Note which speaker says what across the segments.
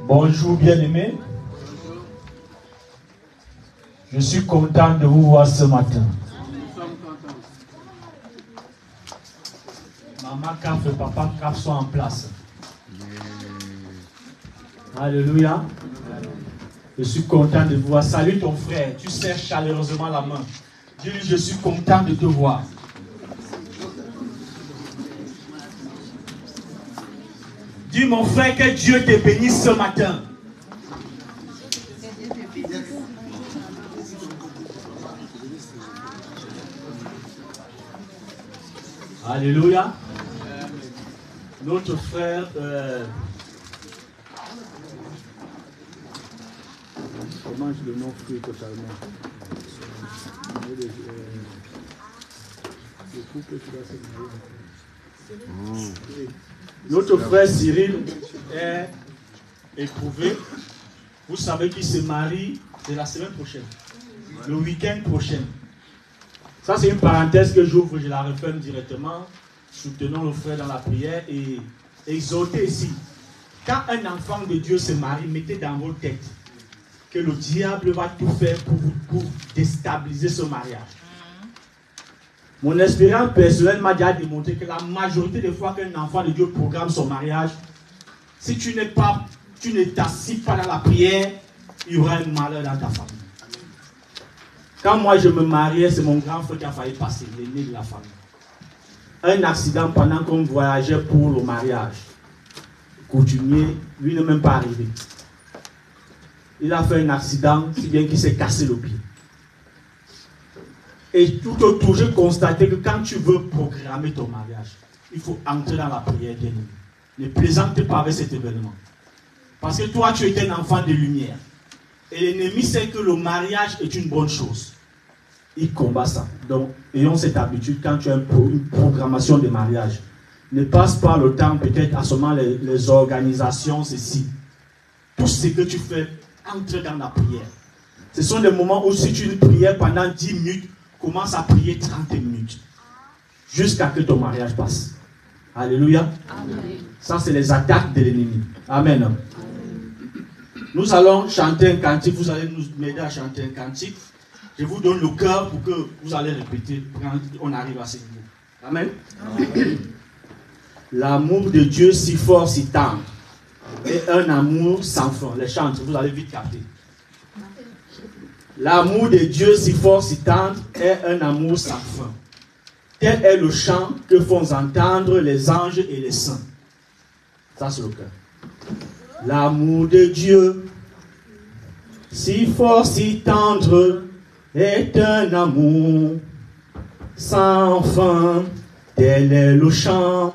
Speaker 1: Bonjour bien-aimés. Je suis content de vous voir ce matin. Maman Caf et Papa Caf sont en place. Alléluia. Je suis content de vous voir. Salut ton frère. Tu serres chaleureusement la main. Dis-lui, je suis content de te voir. Dis mon frère que Dieu te bénisse ce matin. Alléluia. Notre frère, comment je le nom fruit totalement. Notre frère Cyril est éprouvé. Vous savez qu'il se marie de la semaine prochaine, le week-end prochain. Ça, c'est une parenthèse que j'ouvre, je la referme directement. Soutenons le frère dans la prière et exhortez ici. Quand un enfant de Dieu se marie, mettez dans vos têtes que le diable va tout faire pour déstabiliser ce mariage. Mon expérience personnelle m'a déjà démontré que la majorité des fois qu'un enfant de Dieu programme son mariage, si tu ne t'assis pas dans la prière, il y aura un malheur dans ta famille. Quand moi je me mariais, c'est mon grand frère qui a failli passer, l'aîné de la famille. Un accident pendant qu'on voyageait pour le mariage. Coutumier, lui n'est même pas arrivé. Il a fait un accident, si bien qu'il s'est cassé le pied. Et tout autour, j'ai constaté que quand tu veux programmer ton mariage, il faut entrer dans la prière d'ennemi. Ne plaisante pas avec cet événement. Parce que toi, tu es un enfant de lumière. Et l'ennemi sait que le mariage est une bonne chose. Il combat ça. Donc, ayons cette habitude quand tu as une programmation de mariage. Ne passe pas le temps, peut-être à seulement les organisations, ceci. Tout ce que tu fais, entre dans la prière. Ce sont des moments où si tu prières pendant 10 minutes, commence à prier 30 minutes. Jusqu'à ce que ton mariage passe. Alléluia. Amen. Ça, c'est les attaques de l'ennemi. Amen. Amen. Nous allons chanter un cantique. Vous allez nous m'aider à chanter un cantique. Je vous donne le cœur pour que vous allez répéter quand on arrive à ce niveau. Amen. Amen. L'amour de Dieu si fort, si tendre. Et un amour sans fin. Les chants, vous allez vite capter. L'amour de Dieu si fort, si tendre, est un amour sans fin. Tel est le chant que font entendre les anges et les saints. Ça, c'est le cœur. L'amour de Dieu, si fort, si tendre, est un amour sans fin. Tel est le chant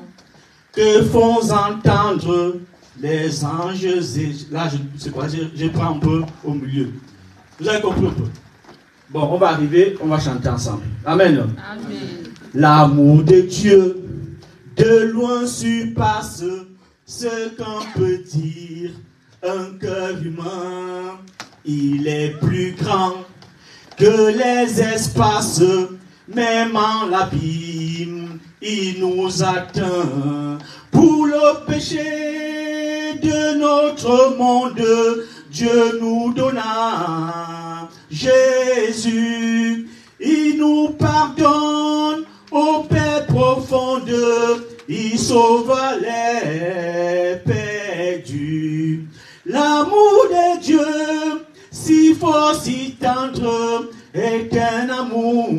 Speaker 1: que font entendre les anges et... Là, je prends un peu au milieu. Vous avez compris un peu? Bon, on va arriver, on va chanter ensemble. Amen. Amen. L'amour de Dieu de loin surpasse ce qu'on peut dire. Un cœur humain, il est plus grand que les espaces. Même en l'abîme, il nous atteint. Pour le péché de notre monde, Dieu nous donna Jésus. Il nous pardonne aux paix profondes. Il sauve les perdus. L'amour de Dieu, si fort, si tendre, est un amour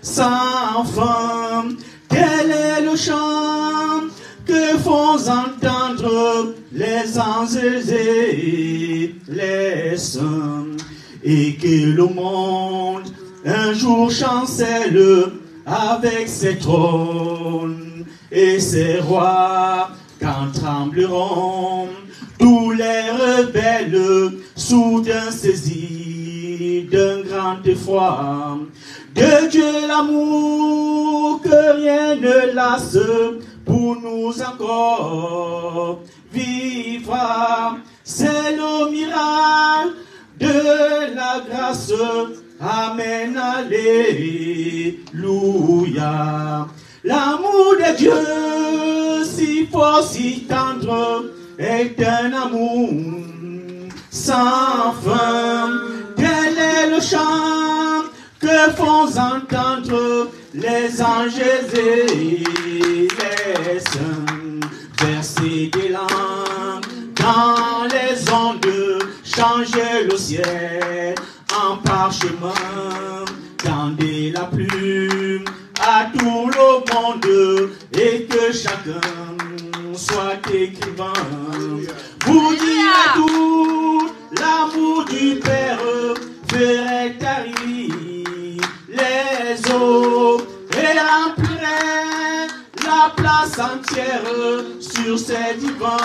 Speaker 1: sans fin. Quel est le chant que font entendre les anges et les saints, et que le monde un jour chancelle avec ses trônes et ses rois, quand trembleront tous les rebelles, soudain saisis d'un grand effroi. De Dieu l'amour que rien ne lasse, pour nous encore vivre. C'est le miracle de la grâce. Amen, alléluia. L'amour de Dieu, si fort, si tendre, est un amour sans fin. Quel est le chant que font entendre les anges et les saints? Verser des langues dans les ondes, changer le ciel en parchemin, tendez la plume à tout le monde et que chacun soit écrivain. Vous direz tout, l'amour du Père ferait taire les eaux et remplirait la place entière sur ces divans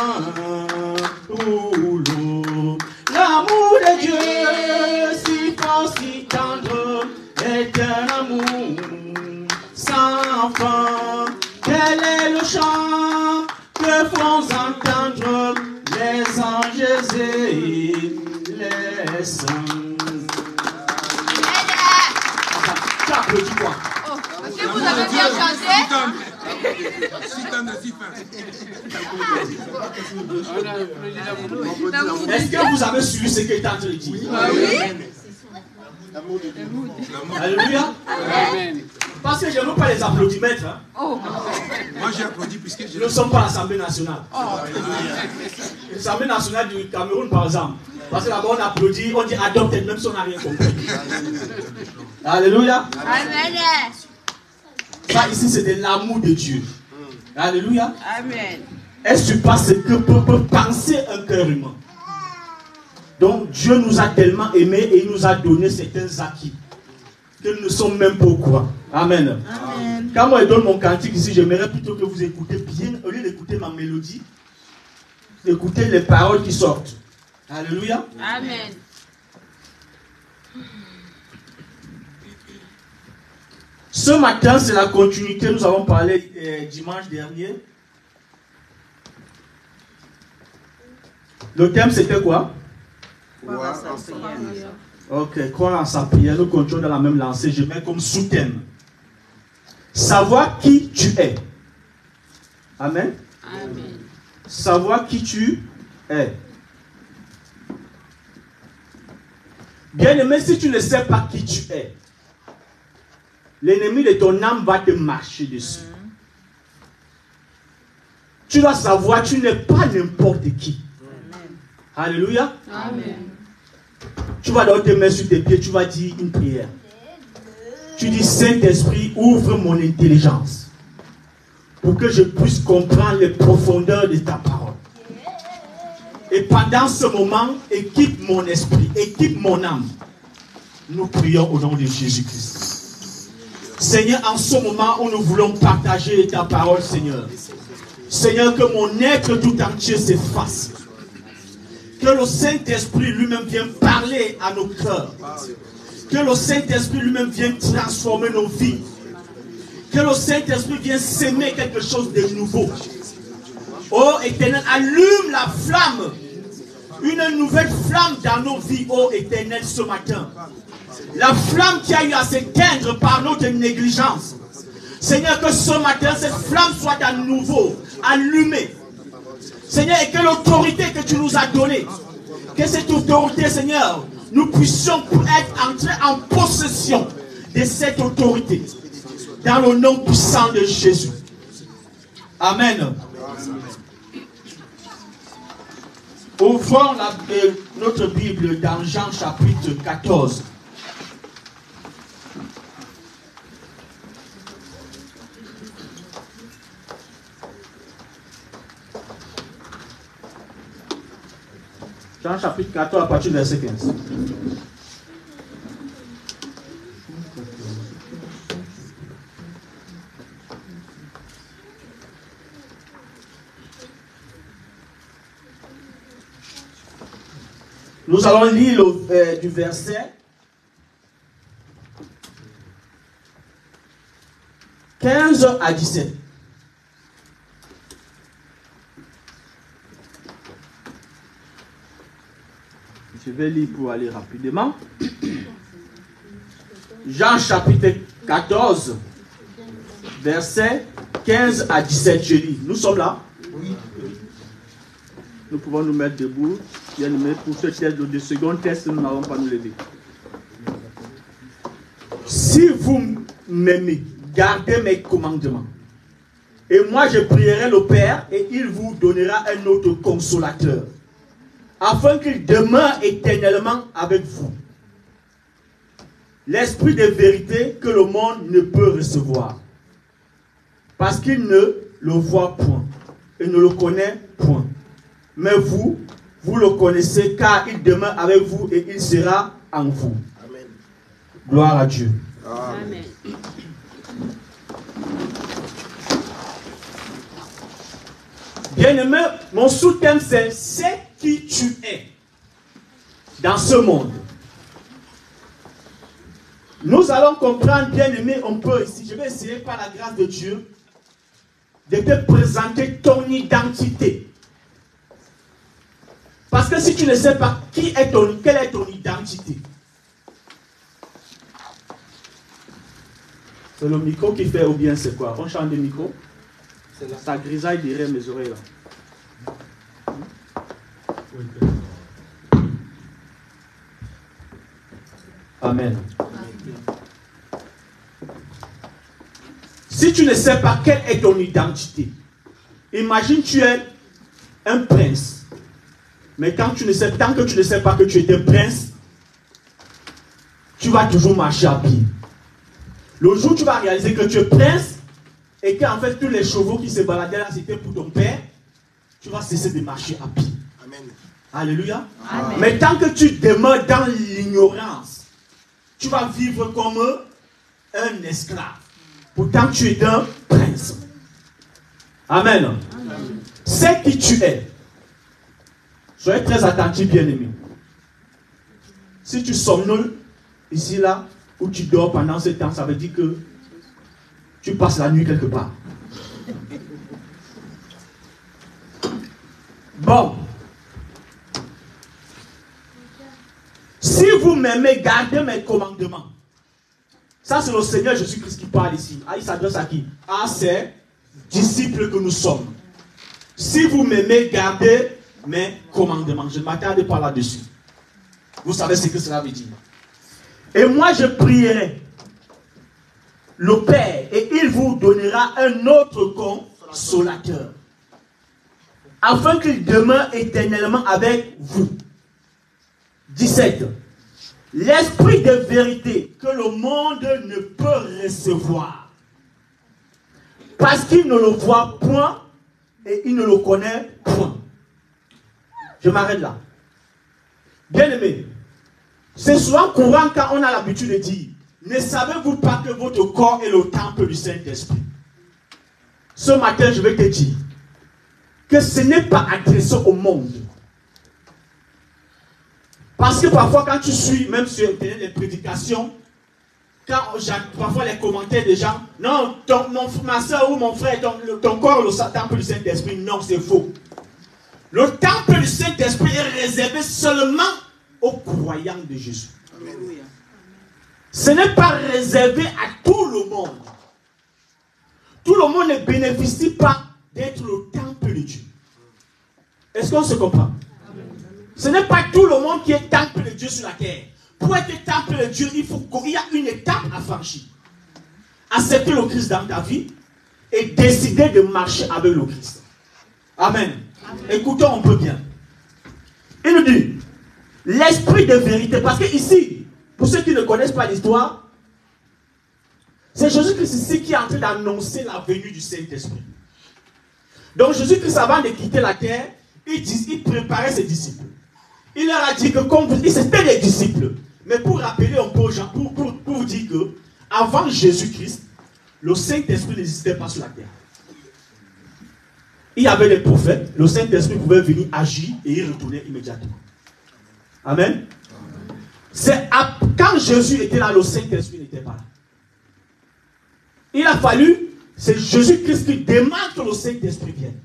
Speaker 1: rouleaux. L'amour de Dieu, si fort, si tendre, est un amour sans fin. Quel est le chant que font entendre les anges et les saints? Tu applaudis quoi?
Speaker 2: Est-ce que vous avez bien chanté?
Speaker 1: Est-ce que vous avez suivi ce que Tante dit?
Speaker 2: Oui.
Speaker 1: Alléluia. Parce que je ne veux pas les applaudimètres. Hein.
Speaker 2: Oh.
Speaker 3: Moi j'ai applaudi puisque
Speaker 1: Nous ne sommes pas à l'Assemblée nationale. L'Assemblée nationale du Cameroun par exemple. Parce que là-bas on applaudit, on dit adopte même si on n'a rien compris. Alléluia.
Speaker 2: Amen.
Speaker 1: Ça ici c'est de l'amour de Dieu. Alléluia.
Speaker 2: Amen.
Speaker 1: Est-ce que tu penses ce que peut penser un cœur humain? Donc Dieu nous a tellement aimés et il nous a donné certains acquis que nous ne sommes même pas au courant. Amen.
Speaker 2: Amen.
Speaker 1: Quand moi je donne mon cantique ici, j'aimerais plutôt que vous écoutez bien, au lieu d'écouter ma mélodie, écoutez les paroles qui sortent. Alléluia.
Speaker 2: Amen.
Speaker 1: Ce matin, c'est la continuité. Nous avons parlé dimanche dernier. Le thème, c'était quoi? Ok, croire en sa prière. Nous continuons dans la même lancée. Je mets comme sous-thème savoir qui tu es. Amen.
Speaker 2: Amen.
Speaker 1: Savoir qui tu es. Bien-aimé, si tu ne sais pas qui tu es, l'ennemi de ton âme va te marcher dessus. Tu dois savoir, tu n'es pas n'importe qui. Amen. Alléluia.
Speaker 2: Amen.
Speaker 1: Tu vas d'abord te mettre sur tes pieds, tu vas dire une prière. Tu dis, Saint-Esprit, ouvre mon intelligence pour que je puisse comprendre les profondeurs de ta parole. Et pendant ce moment, équipe mon esprit, équipe mon âme. Nous prions au nom de Jésus-Christ. Seigneur, en ce moment où nous voulons partager ta parole, Seigneur. Seigneur, que mon être tout entier s'efface. Que le Saint-Esprit lui-même vienne parler à nos cœurs. Que le Saint-Esprit lui-même vienne transformer nos vies. Que le Saint-Esprit vienne s'aimer quelque chose de nouveau. Oh Éternel, allume la flamme. Une nouvelle flamme dans nos vies, oh Éternel, ce matin. La flamme qui a eu à s'éteindre par notre négligence. Seigneur, que ce matin, cette flamme soit à nouveau allumée. Seigneur, et que l'autorité que tu nous as donnée, que cette autorité, Seigneur, nous puissions être entrés en possession de cette autorité. Dans le nom puissant de Jésus. Amen. Ouvrons notre Bible dans Jean chapitre 14. Jean chapitre 14 à partir du verset 15. Nous allons lire du verset 15 à 17. Je vais lire pour aller rapidement. Jean chapitre 14, verset 15 à 17. Je lis. Nous sommes là? Oui. Nous pouvons nous mettre debout. Bien aimé, pour ce test de second test, nous n'avons pas nous lever. Si vous m'aimez, gardez mes commandements. Et moi, je prierai le Père et il vous donnera un autre consolateur, afin qu'il demeure éternellement avec vous. L'esprit de vérité que le monde ne peut recevoir, parce qu'il ne le voit point et ne le connaît point. Mais vous, vous le connaissez car il demeure avec vous et il sera en vous. Amen. Gloire à Dieu.
Speaker 2: Amen.
Speaker 1: Bien-aimé, mon sous-thème c'est qui tu es dans ce monde. Nous allons comprendre, bien-aimé, on peut ici, je vais essayer par la grâce de Dieu de te présenter ton identité. Parce que si tu ne sais pas quelle est ton identité, c'est le micro qui fait ou bien c'est quoi? On change de micro? Ça grisaille derrière mes oreilles là. Amen. Si tu ne sais pas quelle est ton identité, imagine tu es un prince. Mais tant que tu ne sais pas que tu es un prince, tu vas toujours marcher à pied. Le jour où tu vas réaliser que tu es prince et qu'en fait tous les chevaux qui se baladaient là c'était pour ton père, tu vas cesser de marcher à pied. Amen. Alléluia. Amen. Mais tant que tu demeures dans l'ignorance, tu vas vivre comme un esclave. Pourtant tu es un prince. Amen. Amen. C'est qui tu es. Soyez très attentifs, bien-aimés. Si tu somnoles ici, là, ou tu dors pendant ce temps, ça veut dire que tu passes la nuit quelque part. Bon. Si vous m'aimez, gardez mes commandements. Ça, c'est le Seigneur Jésus-Christ qui parle ici. Ah, il s'adresse à qui? À ses disciples que nous sommes. Si vous m'aimez, gardez mes commandements. Je ne m'attarde pas là-dessus. Vous savez ce que cela veut dire. Et moi, je prierai le Père et il vous donnera un autre consolateur, afin qu'il demeure éternellement avec vous. 17. L'esprit de vérité que le monde ne peut recevoir, parce qu'il ne le voit point et il ne le connaît point. Je m'arrête là. Bien-aimé, c'est souvent courant quand on a l'habitude de dire, ne savez-vous pas que votre corps est le temple du Saint-Esprit? Ce matin, je vais te dire que ce n'est pas adressé au monde. Parce que parfois, quand tu suis, même sur Internet, les prédications, quand parfois les commentaires des gens, non, ma soeur ou mon frère, ton corps, le temple du Saint-Esprit, non, c'est faux. Le temple du Saint-Esprit est réservé seulement aux croyants de Jésus. Alléluia. Ce n'est pas réservé à tout le monde. Tout le monde ne bénéficie pas d'être le temple de Dieu. Est-ce qu'on se comprend? Ce n'est pas tout le monde qui est temple de Dieu sur la terre. Pour être temple de Dieu, il y a une étape à franchir. Accepter le Christ dans ta vie et décider de marcher avec le Christ. Amen. Amen. Écoutons un peu bien. Il nous dit, l'esprit de vérité, parce que ici, pour ceux qui ne connaissent pas l'histoire, c'est Jésus-Christ ici qui est en train d'annoncer la venue du Saint-Esprit. Donc Jésus-Christ, avant de quitter la terre, il préparait ses disciples. Il leur a dit que comme c'était des disciples, mais pour rappeler un peu aux gens, pour vous dire que avant Jésus-Christ, le Saint-Esprit n'existait pas sur la terre. Il y avait des prophètes, le Saint-Esprit pouvait venir agir et y retourner immédiatement. Amen. C'est quand Jésus était là, le Saint-Esprit n'était pas là. Il a fallu, c'est Jésus-Christ qui demande que le Saint-Esprit vienne.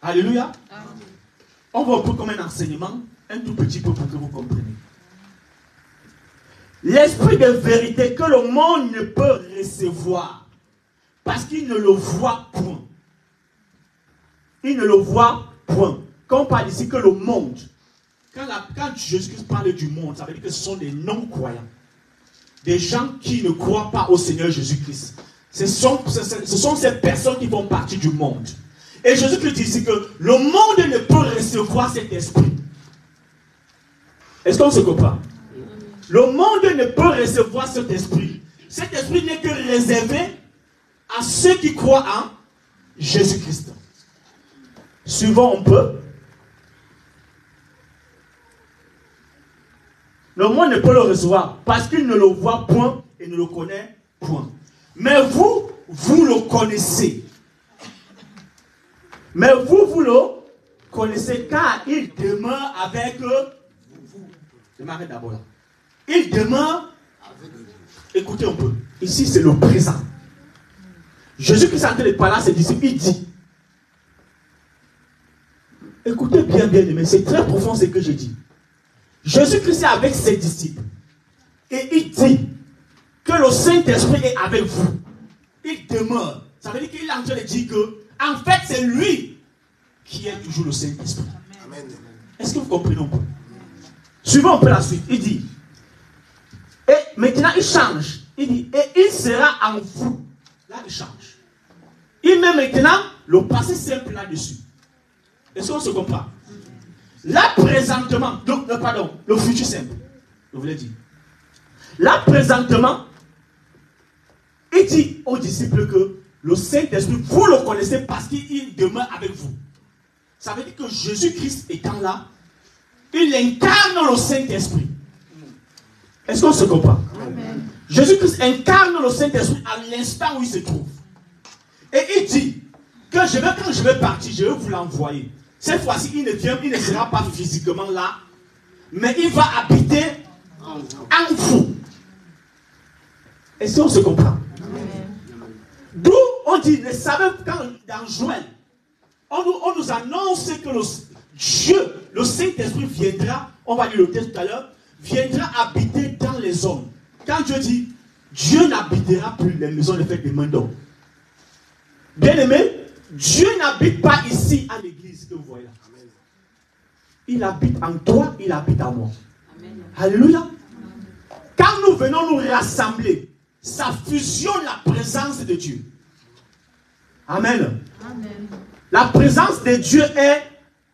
Speaker 1: Alléluia. Amen. On va un peu comme un enseignement, un tout petit peu pour que vous compreniez. L'esprit de vérité que le monde ne peut recevoir, parce qu'il ne le voit point. Il ne le voit point. quand on parle ici que le monde, quand Jésus-Christ parle du monde, ça veut dire que ce sont des non-croyants. Des gens qui ne croient pas au Seigneur Jésus-Christ. Ce sont ces personnes qui font partie du monde. Et Jésus-Christ dit ici que le monde ne peut recevoir cet esprit. Est-ce qu'on se comprend? Le monde ne peut recevoir cet esprit. Cet esprit n'est que réservé à ceux qui croient en Jésus-Christ. Suivons un peu. Le monde ne peut le recevoir parce qu'il ne le voit point et ne le connaît point. Mais vous, vous le connaissez. Mais vous le connaissez car il demeure avec vous. Je m'arrête d'abord là. Il demeure avec vous. Écoutez un peu. Ici, c'est le présent. Jésus-Christ est en train de parler à ses disciples. Il dit. Écoutez bien, bien aimé. C'est très profond ce que je dis. Jésus-Christ est avec ses disciples. Et il dit que le Saint-Esprit est avec vous. Il demeure. Ça veut dire qu'il est en train de dire que, en fait, c'est lui qui est toujours le Saint-Esprit. Est-ce que vous comprenez un peu? Suivons un peu la suite. Il dit, et maintenant il change. Il dit, et il sera en vous. Là, il change. Il met maintenant le passé simple là-dessus. Est-ce qu'on se comprend? Là, présentement, le futur simple. Je voulais dire. Là, présentement, il dit aux disciples que le Saint-Esprit, vous le connaissez parce qu'il demeure avec vous. Ça veut dire que Jésus-Christ étant là, il incarne le Saint-Esprit. Est-ce qu'on se comprend? Amen. Jésus-Christ incarne le Saint-Esprit à l'instant où il se trouve. Et il dit que quand je vais partir, je vais vous l'envoyer. Cette fois-ci, il ne sera pas physiquement là, mais il va habiter en vous. Est-ce qu'on se comprend? D'où on dit, ne savez quand dans Joël, on nous annonce que Dieu, le Saint-Esprit viendra, on va lire le texte tout à l'heure, viendra habiter dans les hommes. Quand Dieu dit, Dieu n'habitera plus les maisons de fête des mains d'hommes. Bien aimé, Dieu n'habite pas ici à l'église que vous voyez là. Il habite en toi, il habite en moi. Amen. Alléluia. Quand nous venons nous rassembler, ça fusionne la présence de Dieu. Amen. Amen. La présence de Dieu est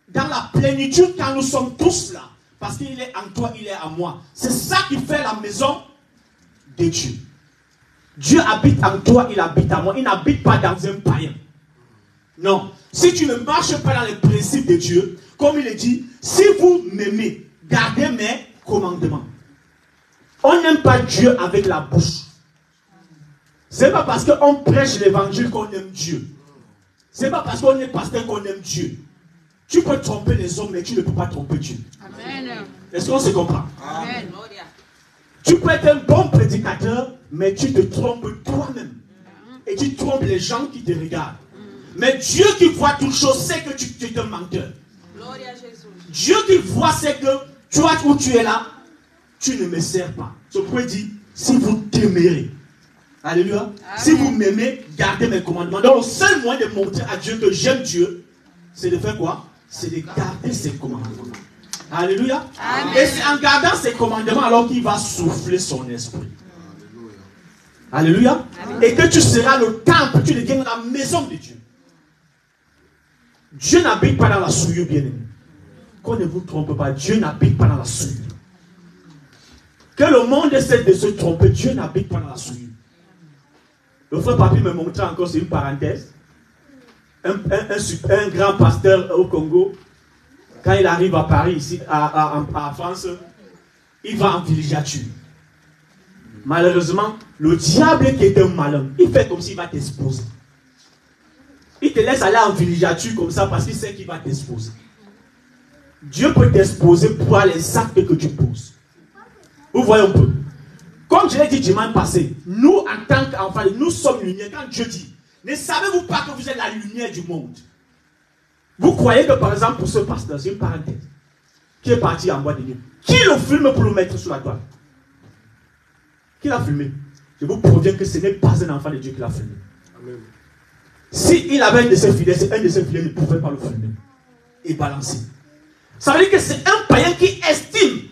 Speaker 1: dans la plénitude quand nous sommes tous là. Parce qu'il est en toi, il est en moi. C'est ça qui fait la maison de Dieu. Dieu habite en toi, il habite en moi. Il n'habite pas dans un païen. Non. Si tu ne marches pas dans les principes de Dieu, comme il est dit, si vous m'aimez, gardez mes commandements. On n'aime pas Dieu avec la bouche. Ce n'est pas parce qu'on prêche l'évangile qu'on aime Dieu. Ce n'est pas parce qu'on est pasteur qu'on aime Dieu. Tu peux tromper les hommes, mais tu ne peux pas tromper Dieu. Amen. Est-ce qu'on se comprend? Amen. Tu peux être un bon prédicateur, mais tu te trompes toi-même. Et tu trompes les gens qui te regardent. Mais Dieu qui voit toutes choses sait que tu es un menteur. Dieu qui voit sait que toi où tu es là, tu ne me sers pas. Ce pourquoi il dit, si vous t'aimerez. Alléluia. Amen. Si vous m'aimez, gardez mes commandements. Donc le seul moyen de montrer à Dieu que j'aime Dieu, c'est de faire quoi? C'est de garder ses commandements. Alléluia. Amen. Et c'est en gardant ses commandements alors qu'il va souffler son esprit. Alléluia. Amen. Et que tu seras le temple, tu deviens la maison de Dieu. Dieu n'habite pas dans la souillure, bien-aimé. Qu'on ne vous trompe pas, Dieu n'habite pas dans la souillure. Que le monde essaie de se tromper, Dieu n'habite pas dans la souillure. Le frère Papi me montrait encore, c'est une parenthèse, un grand pasteur au Congo, quand il arrive à Paris, ici, à France, il va en villégiature. Malheureusement, le diable qui est un malin, il fait comme s'il va t'exposer. Il te laisse aller en villégiature comme ça parce qu'il sait qu'il va t'exposer. Dieu peut t'exposer pour les actes que tu poses. Vous voyez un peu. Comme je l'ai dit dimanche passé, nous en tant qu'enfants, nous sommes lumière. Quand Dieu dit, ne savez-vous pas que vous êtes la lumière du monde? Vous croyez que par exemple pour ce pasteur, c'est une parenthèse, qui est parti en boîte de nuit. Qui le filme pour le mettre sur la toile? Qui l'a filmé? Je vous préviens que ce n'est pas un enfant de Dieu qui l'a filmé. Amen. S'il avait un de ses fidèles, un de ses fidèles ne pouvait pas le filmer. est balancé. Ça veut dire que c'est un païen qui estime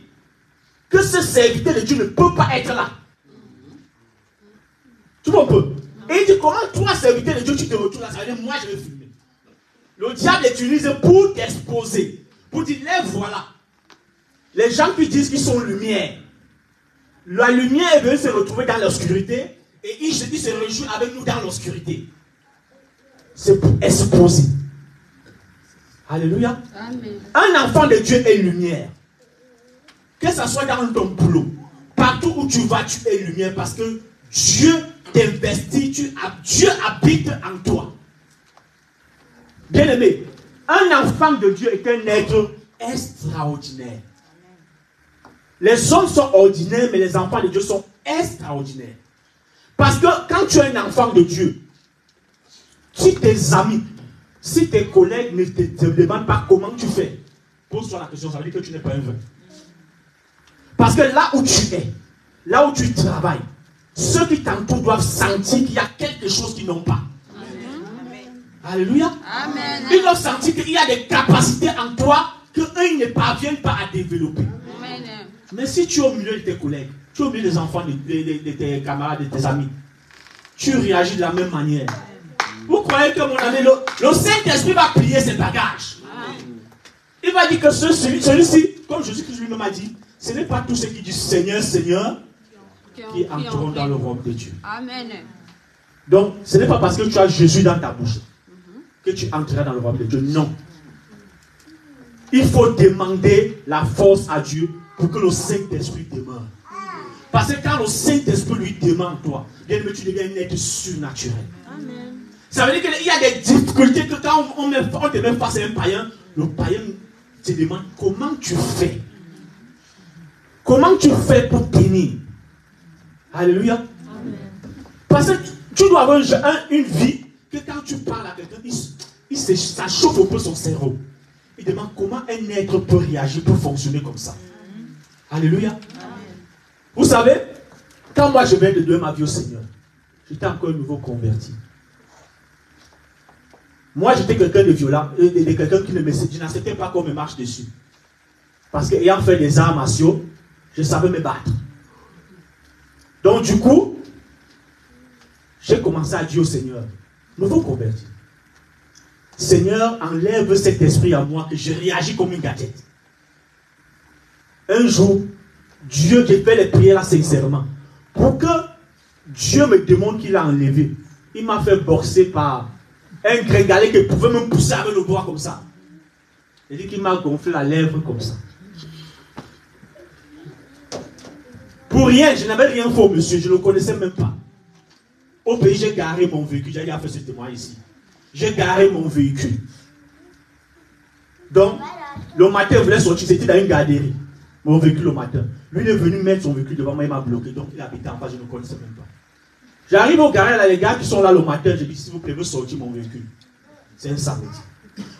Speaker 1: que ce serviteur de Dieu ne peut pas être là. Tu vois un peu? Et il dit, comment toi, serviteur de Dieu, tu te retrouves là? Ça veut dire, moi, je vais filmer. Le diable utilise pour t'exposer. Pour dire, les voilà. Les gens qui disent qu'ils sont lumière. La lumière veut se retrouver dans l'obscurité. Et il se réjouit avec nous dans l'obscurité. C'est pour exposer. Alléluia.
Speaker 2: Amen.
Speaker 1: Un enfant de Dieu est lumière. Que ce soit dans ton boulot, partout où tu vas, tu es lumière parce que Dieu t'investit, Dieu habite en toi. Bien aimé, un enfant de Dieu est un être extraordinaire. Les hommes sont ordinaires, mais les enfants de Dieu sont extraordinaires. Parce que quand tu es un enfant de Dieu, si tes amis, si tes collègues ne te demandent pas comment tu fais, pose-toi la question, ça veut dire que tu n'es pas un vrai. Parce que là où tu es, là où tu travailles, ceux qui t'entourent doivent sentir qu'il y a quelque chose qu'ils n'ont pas.
Speaker 2: Amen.
Speaker 1: Alléluia.
Speaker 2: Amen.
Speaker 1: Ils doivent sentir qu'il y a des capacités en toi qu'eux ne parviennent pas à développer.
Speaker 2: Amen.
Speaker 1: Mais si tu es au milieu de tes collègues, tu es au milieu des enfants, de tes camarades, de tes amis, tu réagis de la même manière. Vous croyez que mon ami, le Saint-Esprit va plier ses bagages. Il va dire que celui-ci, comme Jésus-Christ lui-même a dit, ce n'est pas tous ceux qui disent Seigneur, Seigneur, qui entreront dans le royaume de Dieu.
Speaker 2: Amen.
Speaker 1: Donc, ce n'est pas parce que tu as Jésus dans ta bouche que tu entreras dans le royaume de Dieu. Non. Il faut demander la force à Dieu pour que le Saint-Esprit demeure. Parce que quand le Saint-Esprit lui demande toi, bien aimé, tu deviens un être surnaturel.
Speaker 2: Amen.
Speaker 1: Ça veut dire qu'il y a des difficultés que quand on te met face à un païen, le païen te demande comment tu fais. Comment tu fais pour tenir. Alléluia. Amen. Parce que tu dois avoir une vie que quand tu parles à quelqu'un, ça chauffe un peu son cerveau. Il demande comment un être peut réagir, peut fonctionner comme ça. Alléluia. Amen. Vous savez, quand moi je viens de donner ma vie au Seigneur, j'étais encore un nouveau converti. Moi j'étais quelqu'un de violent, quelqu'un qui je n'acceptais pas qu'on me marche dessus. Parce qu'ayant fait des arts martiaux, je savais me battre. Donc du coup, j'ai commencé à dire au Seigneur, nouveau converti, Seigneur, enlève cet esprit à moi que je réagis comme une gadget. Un jour, Dieu, j'ai fait les prières là sincèrement. Pour que Dieu me demande qu'il a enlevé, il m'a fait boxer par un gringalet qui pouvait me pousser avec le doigt comme ça. Il dit qu'il m'a gonflé la lèvre comme ça. Pour rien, je n'avais rien fait au monsieur, je ne le connaissais même pas. Au pays, j'ai garé mon véhicule, j'ai déjà fait ce témoignage ici. J'ai garé mon véhicule. Donc, le matin, il voulait sortir, c'était dans une garderie. Mon véhicule le matin. Lui, il est venu mettre son véhicule devant moi, il m'a bloqué. Donc, il habitait en face, je ne le connaissais même pas. J'arrive au garage, là, les gars qui sont là le matin, je dis, s'il vous plaît, veux sortir mon véhicule. C'est un samedi.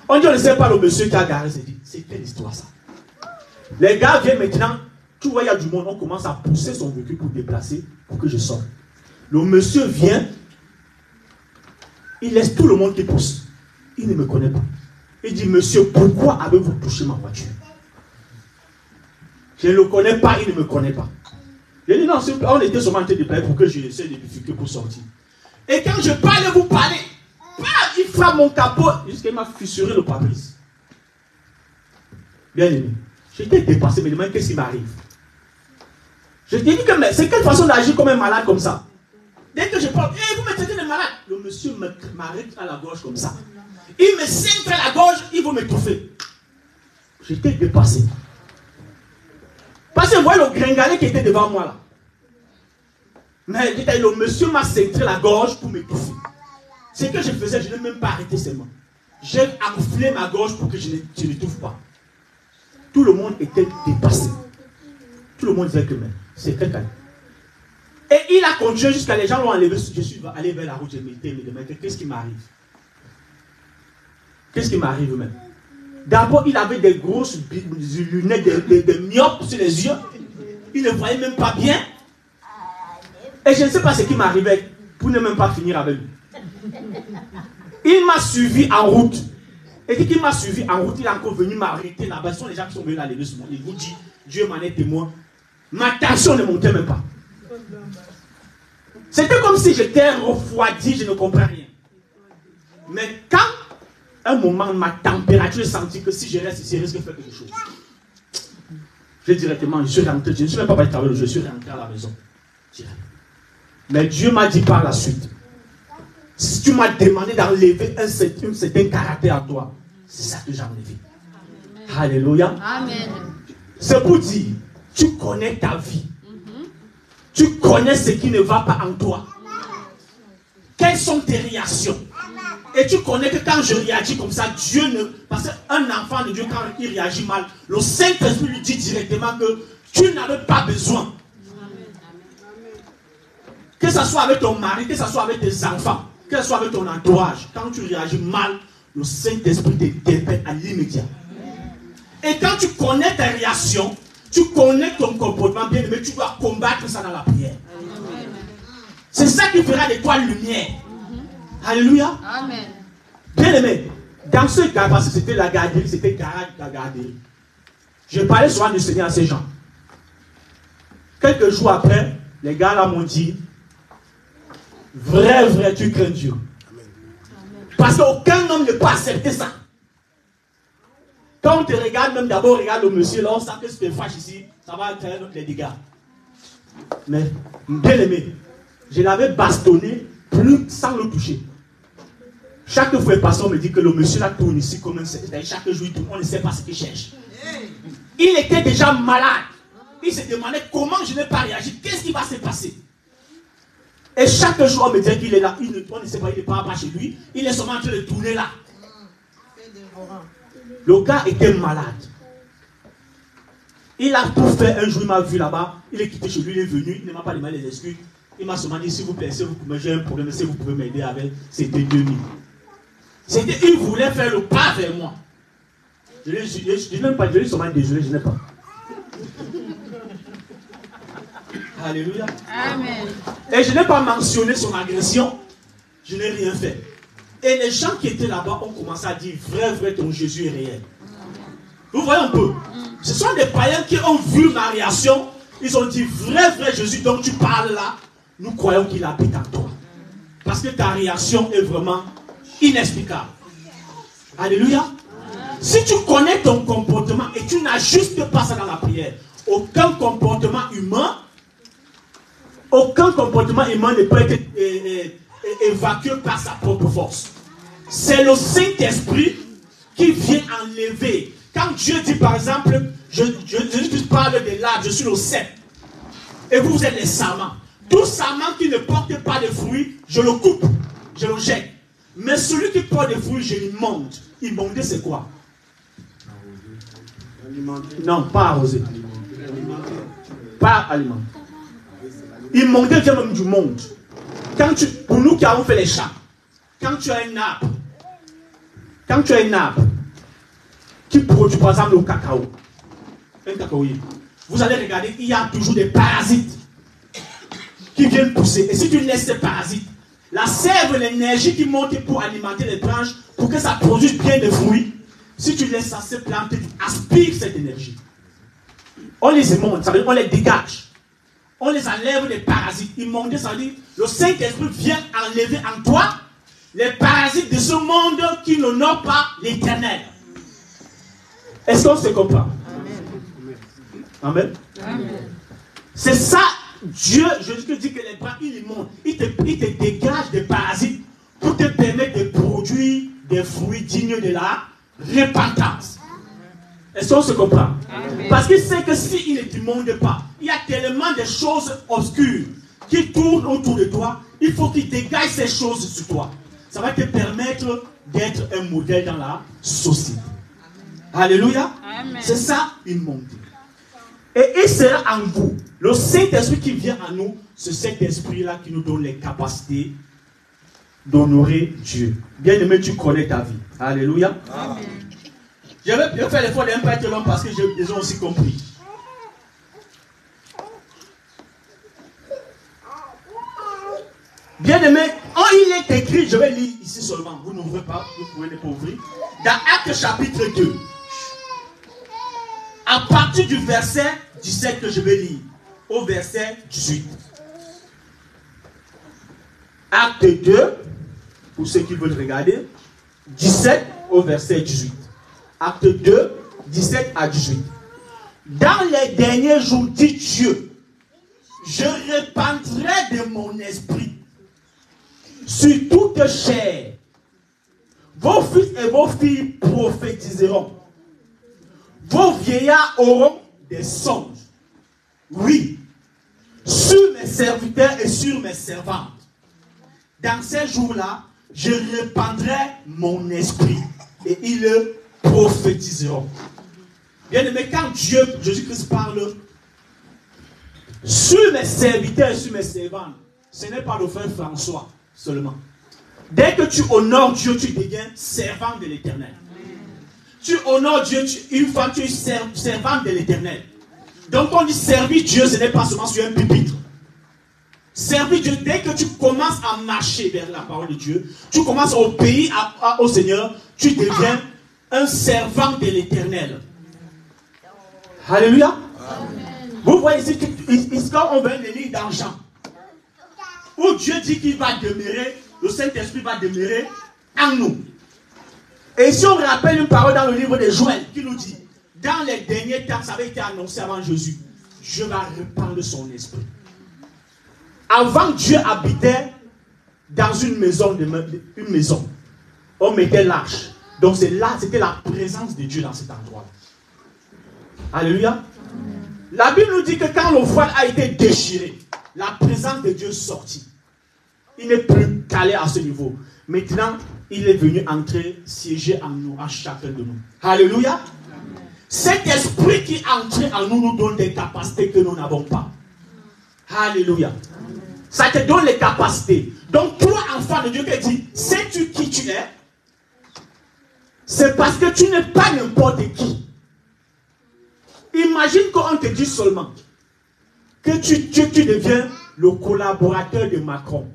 Speaker 1: On dit, on ne sait pas le monsieur qui a garé, c'est quelle histoire ça? Les gars viennent maintenant, tu vois, il y a du monde, on commence à pousser son véhicule pour déplacer, pour que je sorte. Le monsieur vient, il laisse tout le monde qui pousse. Il ne me connaît pas. Il dit, monsieur, pourquoi avez-vous touché ma voiture? Je ne le connais pas, il ne me connaît pas. Je dis, non, on était seulement en train de parler pour que j'essaie de difficultés pour sortir. Et quand je parle, vous parlez, il frappe mon capot, jusqu'à il m'a fissuré le pare-brise. Bien aimé. J'étais dépassé, mais demain, qu'est-ce qui m'arrive? Je lui ai dit que c'est quelle façon d'agir comme un malade comme ça? Dès que je parle, vous me traitez de malade. Le monsieur m'arrête à la gorge comme ça. Il me cintre à la gorge, il veut m'étouffer. J'étais dépassé. Parce que vous voyez le gringalet qui était devant moi là. Mais le monsieur m'a cintré la gorge pour m'étouffer. Ce que je faisais, je n'ai même pas arrêté ses mains. J'ai enflé ma gorge pour que je n'étouffe pas. Tout le monde était dépassé. Tout le monde disait que c'est quelqu'un. Et il a continué jusqu'à les gens l'ont enlevé. Je suis allé vers la route, je m'étais dit, qu'est-ce qui m'arrive? Qu'est-ce qui m'arrive même? D'abord, il avait des grosses lunettes, des myopes sur les yeux. Il ne voyait même pas bien. Et je ne sais pas ce qui m'arrivait pour ne même pas finir avec lui. Il m'a suivi en route. Et qui m'a suivi en route, il est encore venu m'arrêter là-bas. Ce sont les gens qui sont venus là lever ce moment. Il vous dit, Dieu m'en est témoin. Ma tension ne montait même pas. C'était comme si j'étais refroidi, je ne comprends rien. Mais quand, un moment, ma température, j'ai senti que si je reste ici, je risque de faire quelque chose. Directement, je suis rentré, je ne suis même pas parti travailler, je suis rentré à la maison. Mais Dieu m'a dit par la suite, si tu m'as demandé d'enlever un certain caractère à toi, c'est ça que j'ai enlevé. Alléluia.
Speaker 2: Amen.
Speaker 1: C'est pour dire, tu connais ta vie. Tu connais ce qui ne va pas en toi. Quelles sont tes réactions? Et tu connais que quand je réagis comme ça, Dieu ne... Parce qu'un enfant de Dieu, quand il réagit mal, le Saint-Esprit lui dit directement que tu n'avais pas besoin. Que ce soit avec ton mari, que ce soit avec tes enfants, que ce soit avec ton entourage, quand tu réagis mal, le Saint-Esprit te dépêche à l'immédiat. Et quand tu connais tes réactions, tu connais ton comportement bien aimé, tu dois combattre ça dans la prière. C'est ça qui fera de toi lumière. Alléluia.
Speaker 2: Amen.
Speaker 1: Bien aimé, dans ce cas, parce que c'était la garderie, c'était garage de la garderie. Je parlais souvent du Seigneur à ces gens. Quelques jours après, les gars là m'ont dit, vrai, tu crains Dieu. Parce qu'aucun homme ne peut accepter ça. Quand on te regarde, même d'abord, regarde le monsieur, là, on sent que si tu te fâches ici, ça va créer les dégâts. Mais, bien aimé, je l'avais bastonné plus sans le toucher. Chaque fois, le pasteur me dit que le monsieur là tourne ici comme un secrétaire. Chaque jour, il tourne, on ne sait pas ce qu'il cherche. Il était déjà malade. Il se demandait comment je n'ai pas réagi. Qu'est-ce qui va se passer? Et chaque jour, on me dit qu'il est là. On ne sait pas, il n'est pas chez lui. Il est seulement en train de tourner là. Le gars était malade. Il a tout fait. Un jour, il m'a vu là-bas. Il est quitté chez lui, il est venu. Il ne m'a pas demandé les excuses. Il m'a seulement dit, s'il vous plaît, j'ai un problème, si vous pouvez m'aider avec. C'était 2000. Il voulait faire le pas vers moi. Je n'ai pas, je lui ai seulement désolé, je n'ai pas. Alléluia.
Speaker 2: Amen.
Speaker 1: Et je n'ai pas mentionné son agression. Je n'ai rien fait. Et les gens qui étaient là-bas ont commencé à dire, vrai, ton Jésus est réel. Vous voyez un peu? Ce sont des païens qui ont vu ma réaction. Ils ont dit, vrai, Jésus dont tu parles là, nous croyons qu'il habite en toi. Parce que ta réaction est vraiment inexplicable. Alléluia. Si tu connais ton comportement et tu n'ajustes pas ça dans la prière, aucun comportement humain ne peut être évacué par sa propre force. C'est le Saint-Esprit qui vient enlever. Quand Dieu dit par exemple, je parle de l'arbre, je suis le cep, et vous êtes les sarments. Tout sarment qui ne porte pas de fruits, je le coupe, je le jette. Mais celui qui porte des fruits, je l'immonde. Immonde, c'est quoi? Non, pas arroser. Pas alimenter. Immonder vient même du monde. Pour nous qui avons fait les champs, quand tu as un arbre qui produit par exemple le cacao, un cacaoyer, vous allez regarder, il y a toujours des parasites qui viennent pousser. Et si tu laisses ces parasites, la sève, l'énergie qui monte pour alimenter les branches, pour que ça produise bien des fruits, si tu laisses ça se planter, tu aspires cette énergie. On les émonde, ça veut dire on les dégage. On les enlève des parasites. Immonde, ça veut dire le Saint-Esprit vient enlever en toi les parasites de ce monde qui n'honorent pas l'Éternel. Est-ce qu'on se comprend? Amen. Amen. C'est ça, Dieu, je te dis que les bras, il monte. Il te dégage des parasites pour te permettre de produire des fruits dignes de la repentance. Est-ce qu'on se comprend? Amen. Parce qu'il sait que s'il ne t'immonde pas, il y a tellement de choses obscures qui tournent autour de toi, il faut qu'il dégage ces choses sur toi. Ça va te permettre d'être un modèle dans la société. Alléluia. C'est ça, immonde. Et il sera en vous. Le Saint-Esprit qui vient en nous, c'est cet esprit-là qui nous donne les capacités d'honorer Dieu. Bien aimé, tu connais ta vie. Alléluia. Amen. Je vais faire l'effort d'un peu être long parce que les ont aussi compris. Bien aimé, il est écrit écrit, je vais lire ici seulement, vous n'ouvrez pas, vous pouvez ne pas ouvrir. Dans Actes chapitre 2, à partir du verset 17 que je vais lire, au verset 18. Acte 2, pour ceux qui veulent regarder, 17 au verset 18. Acte 2, 17 à 18. Dans les derniers jours, dit Dieu, je répandrai de mon esprit sur toute chair. Vos fils et vos filles prophétiseront. Vos vieillards auront des songes. Oui, sur mes serviteurs et sur mes servantes. Dans ces jours-là, je répandrai mon esprit et ils prophétiseront. Bien aimé, quand Dieu, Jésus-Christ parle sur mes serviteurs et sur mes servantes, ce n'est pas le frère François seulement. Dès que tu honores Dieu, tu deviens servant de l'Éternel. Tu honores Dieu, une fois tu es servant de l'Éternel. Donc on dit servir Dieu, ce n'est pas seulement sur un pupitre. Servir Dieu, dès que tu commences à marcher vers la parole de Dieu, tu commences à obéir au Seigneur, tu deviens un servant de l'Éternel. Alléluia. Amen. Vous voyez ici, quand on veut lire dans Jean, où Dieu dit qu'il va demeurer, le Saint-Esprit va demeurer en nous. Et si on rappelle une parole dans le livre de Joël, qui nous dit, dans les derniers temps, ça avait été annoncé avant Jésus, Dieu va répandre son esprit. Avant, Dieu habitait dans une maison, on mettait l'arche. Donc c'est là, c'était la présence de Dieu dans cet endroit. Alléluia. La Bible nous dit que quand le voile a été déchiré, la présence de Dieu sortit. Il n'est plus calé à ce niveau. Maintenant, il est venu entrer, siéger en nous, à chacun de nous. Alléluia. Cet esprit qui est entré en nous nous donne des capacités que nous n'avons pas. Alléluia. Ça te donne les capacités. Donc toi, enfant de Dieu, qui dit, sais-tu qui tu es? C'est parce que tu n'es pas n'importe qui. Imagine qu'on te dit seulement que tu deviens le collaborateur de Macron.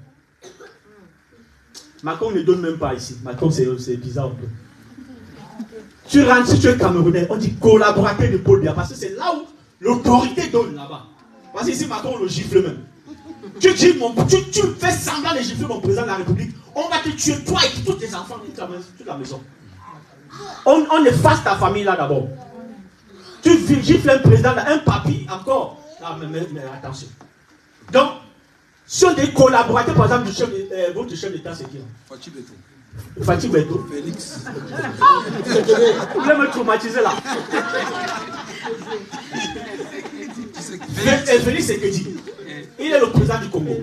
Speaker 1: Macron ne donne même pas ici. Macron, c'est bizarre un peu. Tu rentres, si tu es Camerounais, on dit collaborateur de Paul Biya, parce que c'est là où l'autorité donne là-bas. Parce que ici, Macron, on le gifle même. Tu fais semblant de gifler mon président de la République, on va te tuer, toi et tous tes enfants, toute la maison. On efface ta famille là d'abord. Tu gifles un président, un papy encore. Ah, mais attention. Donc, si on est collaborateur, par exemple, votre chef d'État, c'est qui là?
Speaker 3: Fachi Beto.
Speaker 1: Fachi Beto.
Speaker 3: Félix.
Speaker 1: Vous voulez me traumatiser là? Félix, c'est que dit. Il est le président du Congo.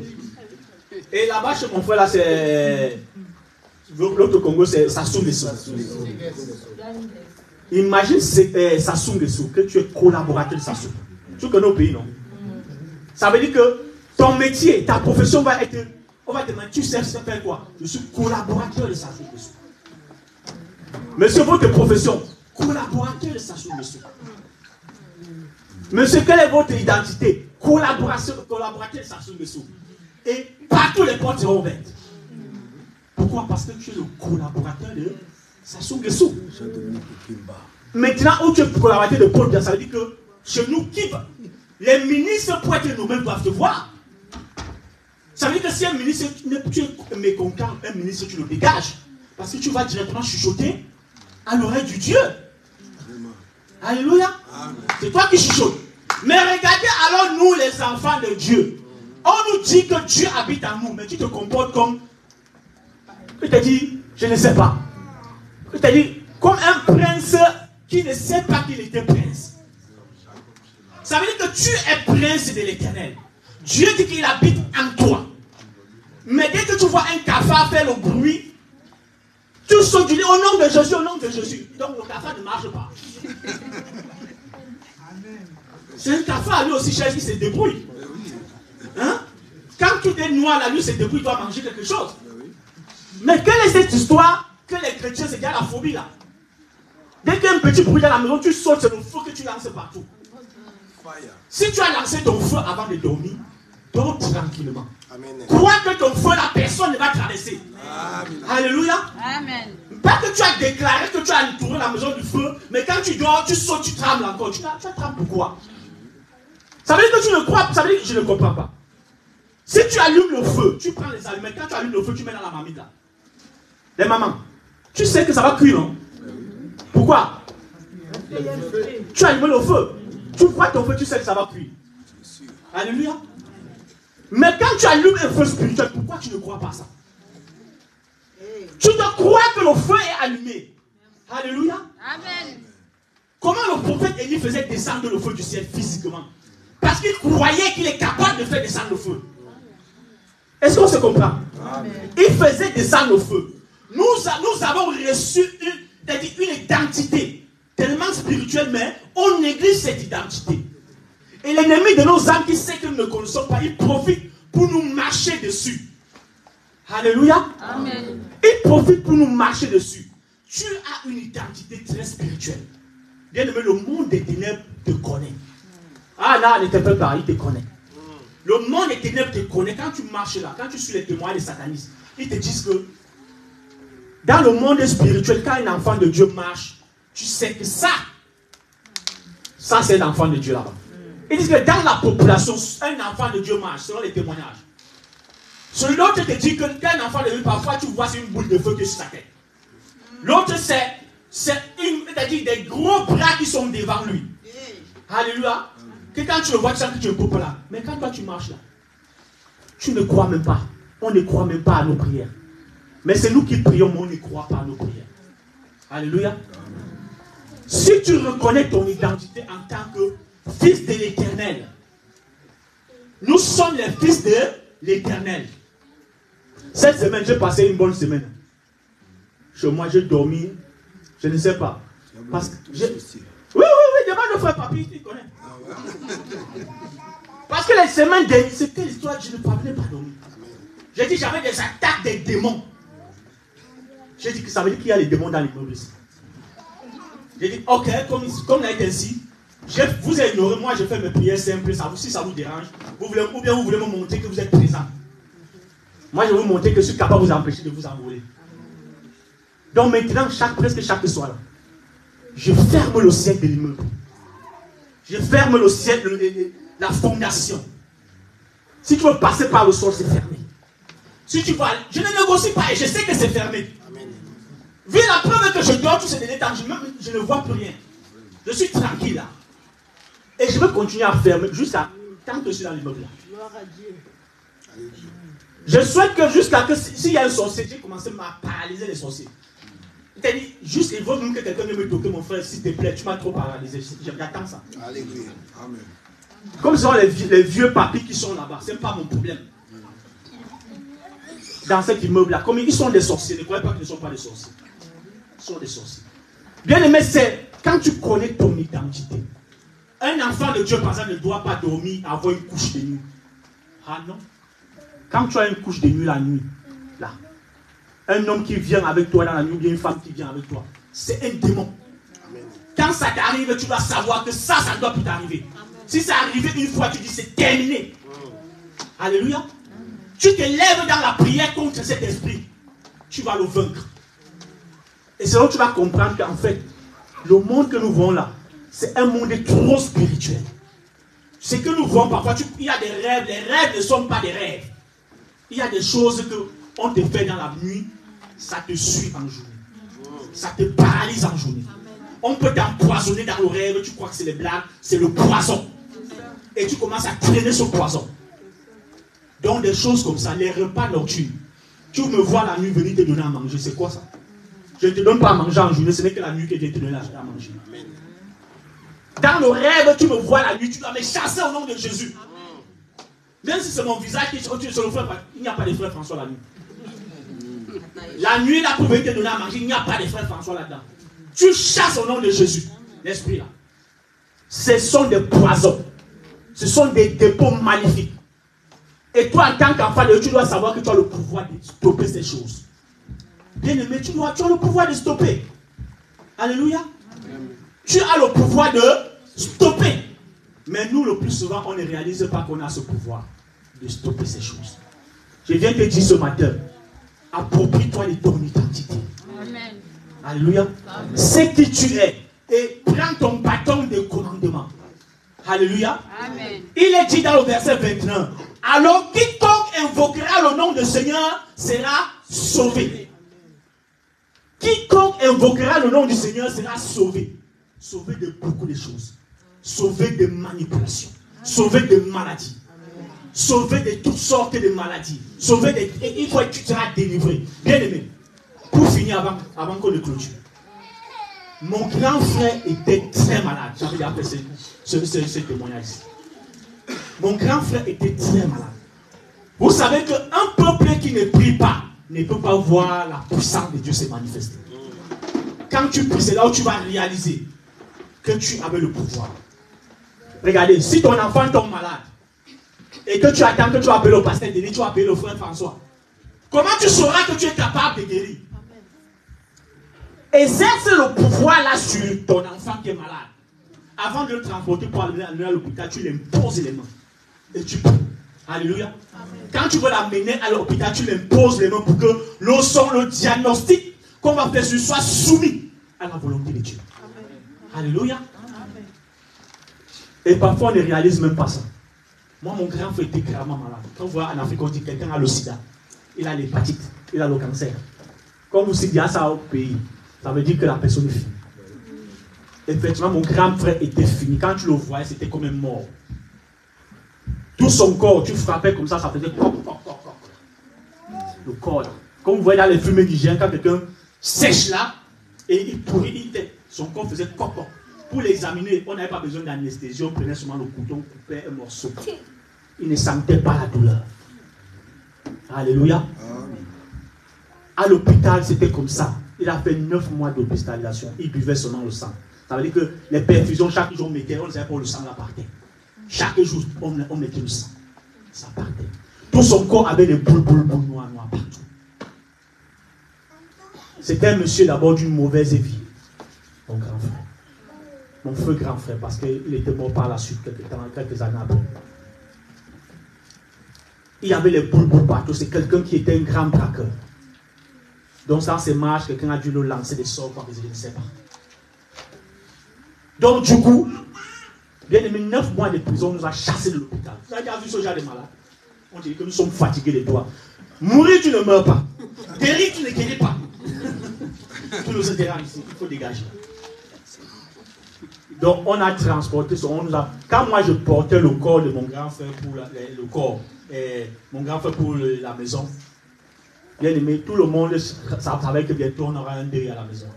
Speaker 1: Et là-bas, chez mon frère, là, c'est. L'autre Congo, c'est Sassou Nguesso. Imagine Sassou Nguesso, que tu es collaborateur de Sassou. Tu connais au pays, non? Ça veut dire que ton métier, ta profession va être. On va te demander, tu sais faire quoi? Je suis collaborateur de Sassou Nguesso. Monsieur, votre profession, collaborateur de Sassou Nguesso. Monsieur, quelle est votre identité? Collaborateur de Sassou Nguesso. Et partout les portes seront ouvertes. Pourquoi? Parce que tu es le collaborateur de Sassou Nguesso. Maintenant, où tu es le collaborateur de Paul Biya, ça veut dire que chez nous, les ministres pour être nous-mêmes doivent te voir. Ça veut dire que si un ministre, tu es mécontent, un ministre, tu le dégages. Parce que tu vas directement chuchoter à l'oreille du Dieu. Alléluia. C'est toi qui chuchotes. Mais regardez alors nous les enfants de Dieu. On nous dit que Dieu habite en nous, mais tu te comportes comme... Je te dis, je ne sais pas. Je te dis, comme un prince qui ne sait pas qu'il était prince. Ça veut dire que tu es prince de l'Éternel. Dieu dit qu'il habite en toi. Mais dès que tu vois un cafard faire le bruit, tu sautes, tu dis au nom de Jésus, au nom de Jésus. Donc le cafard ne marche pas. C'est un cafard, lui aussi, cherche, il se débrouille. Hein? Quand tu es noir, là, lui se débrouille, il doit manger quelque chose. Mais quelle est cette histoire que les chrétiens, c'est qu'il y a la phobie là. Dès qu'il y a un petit bruit dans la maison, tu sautes, c'est le feu que tu lances partout. Si tu as lancé ton feu avant de dormir, Dors tranquillement.
Speaker 3: Amen.
Speaker 1: Crois que ton feu, la personne ne va traverser.
Speaker 3: Amen.
Speaker 1: Alléluia.
Speaker 2: Amen.
Speaker 1: Pas que tu as déclaré que tu as entouré la maison du feu, mais quand tu dors, tu sautes, tu trembles encore. Tu trembles pourquoi? Ça veut dire que tu ne crois pas. Ça veut dire que je ne comprends pas. Si tu allumes le feu, tu prends les allumettes. Quand tu allumes le feu, tu mets dans la marmite là. Les mamans, tu sais que ça va cuire, non? Pourquoi? Tu as allumé le feu. Tu vois ton feu, tu sais que ça va cuire. Alléluia. Mais quand tu allumes un feu spirituel, pourquoi tu ne crois pas ça? Tu dois croire que le feu est allumé. Alléluia.
Speaker 2: Amen.
Speaker 1: Comment le prophète Élie faisait descendre le feu du ciel physiquement? Parce qu'il croyait qu'il est capable de faire descendre le feu. Est-ce qu'on se comprend?
Speaker 3: Amen.
Speaker 1: Il faisait descendre le feu. Nous avons reçu une identité tellement spirituelle, mais on néglige cette identité. Et l'ennemi de nos âmes qui sait que nous ne connaissons pas, il profite pour nous marcher dessus. Alléluia.
Speaker 2: Amen.
Speaker 1: Il profite pour nous marcher dessus. Tu as une identité très spirituelle. Bien aimé, le monde des ténèbres te connaît. Ah là, ne t'appelle pas, il te connaît. Le monde des ténèbres te connaît. Quand tu marches là, quand tu suis les témoins des satanistes, ils te disent que dans le monde spirituel, quand un enfant de Dieu marche, tu sais que ça c'est un enfant de Dieu là-bas. Ils disent que dans la population, un enfant de Dieu marche, selon les témoignages. Celui l'autre te dit que quand un enfant de Dieu, parfois tu vois c'est une boule de feu qui est sur sa tête. L'autre c'est des gros bras qui sont devant lui. Alléluia. Que quand tu le vois, tu sens que tu ne peux pas là. Mais quand toi tu marches là, tu ne crois même pas. On ne croit même pas à nos prières. Mais c'est nous qui prions, mais on ne croit pas à nos prières. Alléluia. Si tu reconnais ton identité en tant que fils de l'Éternel, nous sommes les fils de l'Éternel. Cette semaine, j'ai passé une bonne semaine. Chez moi, j'ai dormi, je ne sais pas. Parce que oui, demande au frère Papi, il connaît. Parce que les semaines dernières, c'était l'histoire, je ne parvenais pas dormir. J'ai dit, j'avais des attaques des démons. J'ai dit que ça veut dire qu'il y a les démons dans l'immeuble ici. J'ai dit, ok, comme il a été ainsi, vous avez ignoré, moi je fais mes prières simples, si ça vous dérange, ou bien vous voulez me montrer que vous êtes présent. Moi je vais vous montrer que je suis capable de vous empêcher de vous envoler. Donc maintenant, presque chaque soir, je ferme le ciel de l'immeuble. Je ferme le ciel, la fondation. Si tu veux passer par le sol, c'est fermé. Si tu vas, je ne négocie pas et je sais que c'est fermé. Vu la preuve que je dors tous ces derniers temps, je ne vois plus rien. Je suis tranquille là. Et je vais continuer à fermer jusqu'à tant que je suis dans l'immeuble là.
Speaker 2: Gloire à Dieu.
Speaker 1: Je souhaite que jusqu'à que s'il y a un sorcier, j'ai commencé à paralyser les sorciers. C'est-à-dire, juste il faut même que quelqu'un vienne me toquer, mon frère, s'il te plaît, tu m'as trop paralysé. J'attends ça.
Speaker 3: Alléluia. Amen.
Speaker 1: Comme ce sont les vieux papis qui sont là-bas, ce n'est pas mon problème. Dans cet immeuble-là, comme ils sont des sorciers, ne croyez pas qu'ils ne sont pas des sorciers. Ils sont des sorciers. Bien aimé, c'est quand tu connais ton identité. Un enfant de Dieu, par exemple, ne doit pas dormir, avoir une couche de nuit. Ah non. Quand tu as une couche de nuit la nuit, là, un homme qui vient avec toi dans la nuit, ou bien une femme qui vient avec toi, c'est un démon. Amen. Quand ça t'arrive, tu dois savoir que ça ne doit plus t'arriver. Si ça arrive une fois, tu dis c'est terminé. Alléluia. Tu te lèves dans la prière contre cet esprit. Tu vas le vaincre. Et c'est là que tu vas comprendre qu'en fait, le monde que nous voyons là, c'est un monde trop spirituel. Ce que nous voyons parfois, il y a des rêves. Les rêves ne sont pas des rêves. Il y a des choses qu'on te fait dans la nuit, ça te suit en journée. Ça te paralyse en journée. On peut t'empoisonner dans le rêve, tu crois que c'est les blagues, c'est le poison. Et tu commences à traîner ce poison. Donc des choses comme ça, les repas nocturnes. Tu me vois la nuit venir te donner à manger, c'est quoi ça? Je ne te donne pas à manger en journée, ce n'est que la nuit que je te donne à manger. Dans le rêve, tu me vois la nuit, tu dois me chasser au nom de Jésus. Même si c'est mon visage qui est sur le frère, il n'y a pas de frère François la nuit. La nuit, là, pour venir te donner à manger, il n'y a pas de frère François là-dedans. Tu chasses au nom de Jésus. L'esprit là. Ce sont des poisons. Ce sont des dépôts magnifiques. Et toi, en tant qu'enfant de Dieu, tu dois savoir que tu as le pouvoir de stopper ces choses. Bien aimé, tu as le pouvoir de stopper. Alléluia. Tu as le pouvoir de stopper. Mais nous, le plus souvent, on ne réalise pas qu'on a ce pouvoir. de stopper ces choses. Je viens te dire ce matin, approprie-toi de ton identité.
Speaker 2: Amen.
Speaker 1: Alléluia. C'est qui tu es et prends ton bâton de commandement. Alléluia.
Speaker 2: Amen.
Speaker 1: Il est dit dans le verset 21, alors quiconque invoquera le nom du Seigneur sera sauvé. Quiconque invoquera le nom du Seigneur sera sauvé. Sauvé de beaucoup de choses. Sauvé de manipulations. Sauvé de maladies. Sauvé de toutes sortes de maladies. Sauvé de... Et une fois que tu seras délivré. Bien aimé. Pour finir avant qu'on ne clôture. Mon grand frère était très malade. J'avais appelé ce témoignage-ci. Mon grand frère était très malade. Vous savez qu'un peuple qui ne prie pas ne peut pas voir la puissance de Dieu se manifester. Quand tu pries, c'est là où tu vas réaliser que tu avais le pouvoir. Regardez, si ton enfant tombe malade et que tu attends que tu appelles le pasteur Denis, tu appelles le frère François, comment tu sauras que tu es capable de guérir? Exerce le pouvoir là sur ton enfant qui est malade. Avant de le transporter pour aller à l'hôpital, tu lui imposes les mains. Et tu pries. Alléluia. Amen. Quand tu veux l'amener à l'hôpital, tu lui imposes les mains pour que le diagnostic qu'on va faire sur soit soumis à la volonté de Dieu. Amen. Alléluia. Amen. Et parfois on ne réalise même pas ça. Moi, mon grand frère était gravement malade. Quand vous voyez en Afrique, on dit que quelqu'un a le sida, il a l'hépatite, il a le cancer. Quand vous dites ça au pays, ça veut dire que la personne est finie. Effectivement, mon grand frère était fini. Quand tu le voyais, c'était comme un mort. Tout son corps, tu frappais comme ça faisait coq, coq, coq, coq. Le corps là. Comme vous voyez dans les films nigériens, quand quelqu'un sèche là, et il pourrit, son corps faisait coq, coq. Pour l'examiner, on n'avait pas besoin d'anesthésie, on prenait seulement le couteau, on coupait un morceau. Il ne sentait pas la douleur. Alléluia. À l'hôpital, c'était comme ça. Il a fait 9 mois d'hospitalisation. Il buvait seulement le sang. Ça veut dire que les perfusions, chaque jour, on mettait, on ne savait pas où le sang là partait. Chaque jour, on mettait le sang. Ça partait. Tout son corps avait des boules noires partout. C'était un monsieur d'abord d'une mauvaise vie. Mon grand frère. Mon feu grand frère, parce qu'il était mort par la suite quelques années après. Il y avait les boules partout. C'est quelqu'un qui était un grand braqueur. Donc dans ces marches, quelqu'un a dû le lancer des sorts, quoi, je ne sais pas. Donc du coup, bien aimé, 9 mois de prison nous a chassés de l'hôpital. Vous avez déjà vu ce genre de malade? On dit que nous sommes fatigués de toi. Mourir, tu ne meurs pas. Guérir, tu ne guéris pas. Tous nos intérêts ici, il faut dégager. Donc on a transporté, quand moi je portais le corps de mon grand frère pour mon grand frère pour la maison, bien aimé, tout le monde savait que bientôt on aura un deuil à la maison.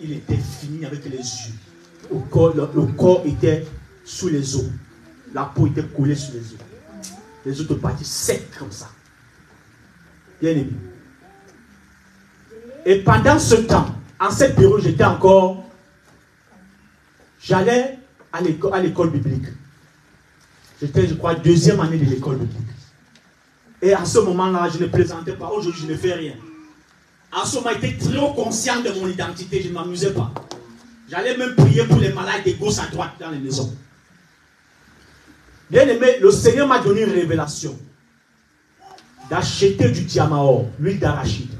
Speaker 1: Il était fini avec les yeux. Le corps était sous les os. La peau était collée sur les os. Les autres parties secs comme ça. Bien aimé. Et pendant ce temps, en cette période, j'allais à l'école biblique. J'étais, je crois, 2e année de l'école biblique. Et à ce moment-là, je ne plaisantais pas. Aujourd'hui, je ne fais rien. En ce moment, j'étais très conscient de mon identité. Je ne m'amusais pas. J'allais même prier pour les malades de gauche à droite dans les maisons. Bien aimé, le Seigneur m'a donné une révélation. D'acheter du diamant or, l'huile d'arachide.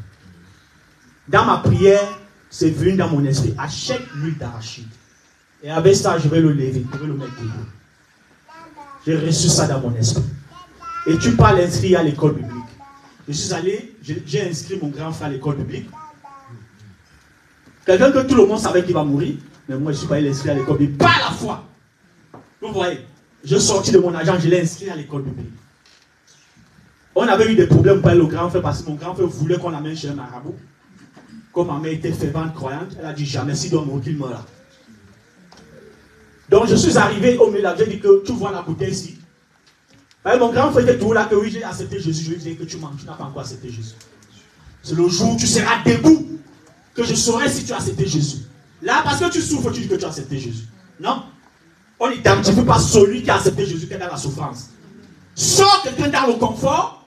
Speaker 1: Dans ma prière, c'est venu dans mon esprit. Achète l'huile d'arachide. Et avec ça, je vais le lever. Je vais le mettre debout. J'ai reçu ça dans mon esprit. Et tu parles inscrit à l'école biblique. Je suis allé, j'ai inscrit mon grand frère à l'école biblique. Quelqu'un que tout le monde savait qu'il va mourir. Mais moi, je ne suis pas allé l'inscrire à l'école biblique. Pas à la fois. Vous voyez, je suis sorti de mon agent, je l'ai inscrit à l'école biblique. On avait eu des problèmes pour le grand frère parce que mon grand frère voulait qu'on l'amène chez un marabout. Comme ma mère était fervente croyante, elle a dit jamais si doit mourir qu'il meurt là. Donc je suis arrivé au milieu de la vie, j'ai dit que tu vois la bouteille ici. Mon grand frère était tout là que oui, j'ai accepté Jésus. Je lui ai dit que tu mens, tu n'as pas encore accepté Jésus. C'est le jour où tu seras debout que je saurai si tu as accepté Jésus. Là, parce que tu souffres, tu dis que tu as accepté Jésus. Non. On n'identifie pas celui qui a accepté Jésus qui est dans la souffrance. Sors quelqu'un dans le confort,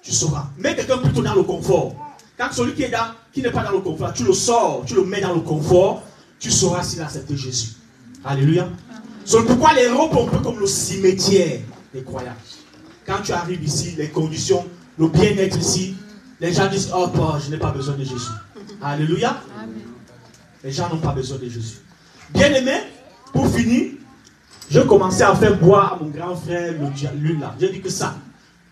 Speaker 1: tu sauras. Mets quelqu'un plutôt dans le confort. Quand celui qui n'est pas dans le confort, tu le sors, tu le mets dans le confort, tu sauras s'il a accepté Jésus. Alléluia. C'est pourquoi les robes un peu comme le cimetière des croyants. quand tu arrives ici, les conditions, le bien-être ici, les gens disent, oh, je n'ai pas besoin de Jésus. Alléluia. Amen. Les gens n'ont pas besoin de Jésus. Bien-aimé, pour finir, je commençais à faire boire à mon grand frère l'huile là. J'ai dit que ça.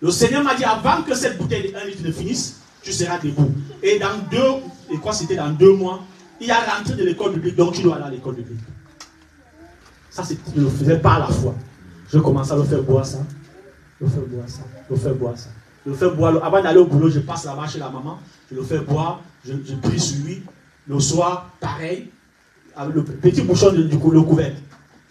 Speaker 1: Le Seigneur m'a dit, avant que cette bouteille de 1 litre ne finisse, tu seras debout. Et dans 2 mois, il a rentré de l'école biblique, donc tu dois aller à l'école biblique. Ça, je le faisais par la foi. Je commençais à le faire boire ça. Le faire boire. Avant d'aller au boulot, je passe là-bas chez la maman. Je le fais boire. Je prie sur lui. Le soir, pareil. Avec le petit bouchon le couvercle.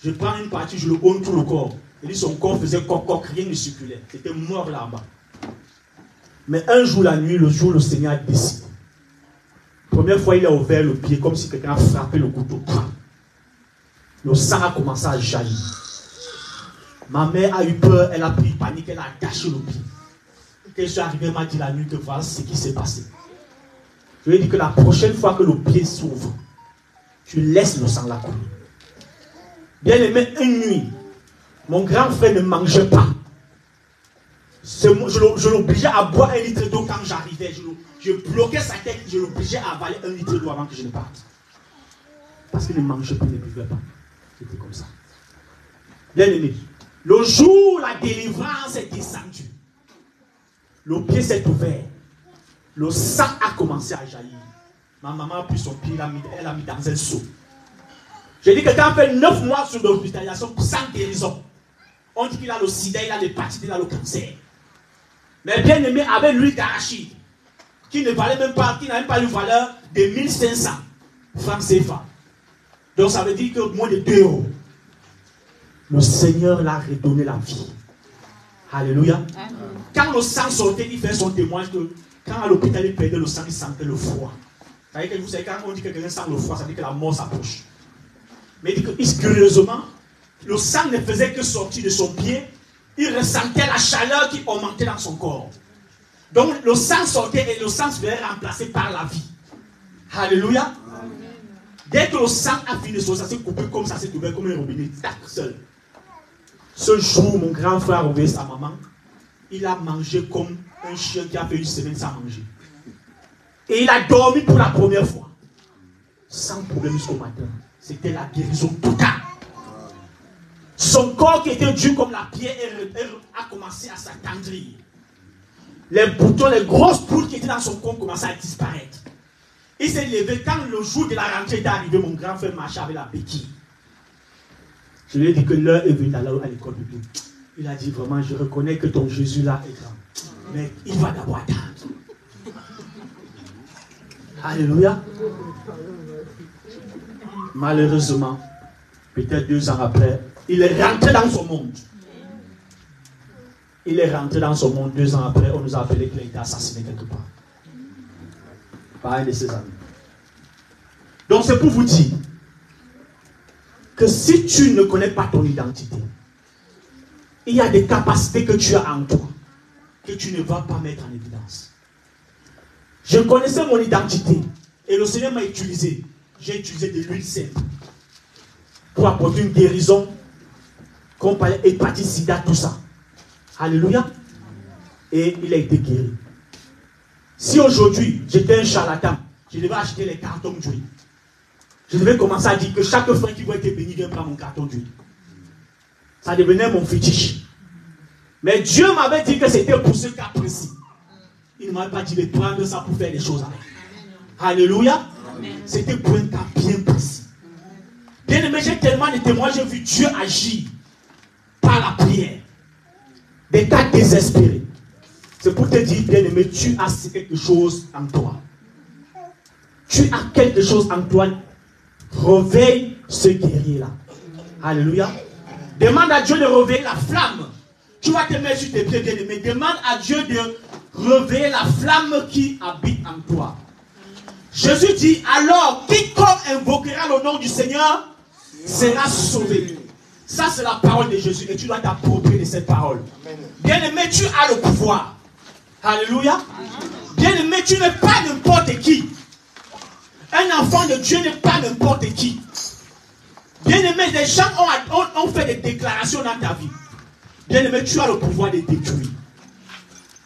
Speaker 1: Je prends une partie, je le honne tout le corps. Et lui, son corps faisait coq, rien ne circulait. C'était mort là-bas. Mais un jour, la nuit, le Seigneur a décidé. Première fois, il a ouvert le pied comme si quelqu'un a frappé le couteau. Le sang a commencé à jaillir. Ma mère a eu peur, elle a pris panique, elle a attaché le pied. Quand je suis arrivé, elle m'a dit la nuit que voilà ce qui s'est passé. Je lui ai dit que la prochaine fois que le pied s'ouvre, tu laisses le sang là couler. Bien aimé, une nuit, mon grand frère ne mangeait pas. Je l'obligeais à boire 1 litre d'eau quand j'arrivais. Je bloquais sa tête, je l'obligeais à avaler 1 litre d'eau avant que je ne parte. Parce qu'il ne mangeait pas, il ne buvait pas. C'était comme ça. Bien aimé, le jour où la délivrance est descendue, le pied s'est ouvert. Le sang a commencé à jaillir. Ma maman a pris son pied, elle l'a mis dans un seau. J'ai dit que quand on fait 9 mois sur l'hospitalisation sans guérison, on dit qu'il a le sida, il a l'hépatite, il a le cancer. Mais bien aimé, avec l'huile d'arachide, qui ne valait même pas, qui n'a même pas une valeur de 1500 francs CFA. Donc ça veut dire que moins de 2 €. Le Seigneur l'a redonné la vie. Alléluia. Amen. Quand le sang sortait, il fait son témoignage que quand à l'hôpital il perdait le sang, il sentait le froid. Vous savez, quand on dit que quelqu'un sent le froid, ça veut dire que la mort s'approche. Mais il dit que curieusement, le sang ne faisait que sortir de son pied, il ressentait la chaleur qui augmentait dans son corps. Donc le sang sortait et le sang se faisait remplacer par la vie. Alléluia. Amen. Dès que le sang a fini de sortir, ça s'est coupé comme ça, s'est ouvert comme un robinet, tac, seul. Ce jour, mon grand frère a réveillé sa maman. Il a mangé comme un chien qui a fait 1 semaine sans manger. Et il a dormi pour la première fois. Sans problème jusqu'au matin. C'était la guérison totale. Son corps qui était dur comme la pierre a commencé à s'attendrir. Les boutons, les grosses boules qui étaient dans son corps commençaient à disparaître. Il s'est levé. Quand le jour de la rentrée est arrivé, mon grand frère marchait avec la béquille. Je lui ai dit que l'heure est venue d'aller à l'école biblique. Il a dit vraiment, je reconnais que ton Jésus là est grand. Mais il va d'abord attendre. Alléluia. Malheureusement, peut-être 2 ans après, il est rentré dans son monde. Il est rentré dans son monde 2 ans après. On nous a appelé qu'il a été assassiné quelque part. Par un de ses amis. Donc c'est pour vous dire que si tu ne connais pas ton identité, il y a des capacités que tu as en toi que tu ne vas pas mettre en évidence. Je connaissais mon identité et le Seigneur m'a utilisé. J'ai utilisé de l'huile simple pour apporter une guérison, comme par hépatite, sida, tout ça. Alléluia. Et il a été guéri. Si aujourd'hui j'étais un charlatan, je devais acheter les cartons d'huile. Je devais commencer à dire que chaque frère qui veut être béni vient prendre mon carton d'huile. Ça devenait mon fétiche. Mais Dieu m'avait dit que c'était pour ce cas précis. Il ne m'avait pas dit de prendre ça pour faire des choses avec. Alléluia. C'était pour un cas bien précis. Bien aimé, j'ai tellement de témoins, j'ai vu Dieu agir par la prière. Des cas désespérés. C'est pour te dire, bien aimé, tu as quelque chose en toi. Tu as quelque chose en toi. Réveille ce guerrier-là. Alléluia. Demande à Dieu de réveiller la flamme. Tu vas te mettre sur tes pieds, bien aimé. Demande à Dieu de réveiller la flamme qui habite en toi. Jésus dit, alors, quiconque invoquera le nom du Seigneur sera sauvé. Ça, c'est la parole de Jésus et tu dois t'approprier de cette parole. Bien aimé, tu as le pouvoir. Alléluia. Bien aimé, tu n'es pas n'importe qui. Un enfant de Dieu n'est pas n'importe qui. Bien aimé, des gens ont fait des déclarations dans ta vie. Bien-aimé, tu as le pouvoir de détruire.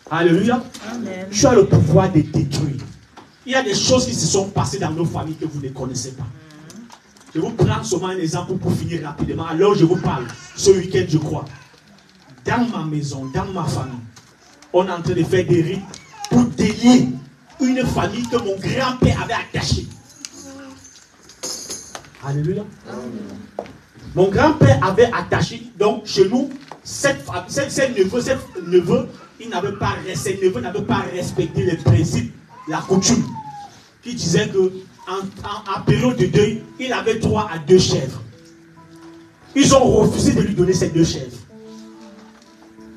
Speaker 1: Alléluia.
Speaker 4: Amen.
Speaker 1: Tu as le pouvoir de détruire. Il y a des choses qui se sont passées dans nos familles que vous ne connaissez pas. Je vous prends seulement un exemple pour finir rapidement. Alors je vous parle, ce week-end je crois. Dans ma maison, dans ma famille, on est en train de faire des rites pour délier une famille que mon grand-père avait attachée. Alléluia. Mon grand-père avait attaché, donc chez nous, cette neveu, il n'avait pas, ces neveux n'avaient pas respecté les principes, la coutume, qui disait que en période de deuil, il avait droit à 2 chèvres. Ils ont refusé de lui donner ces 2 chèvres.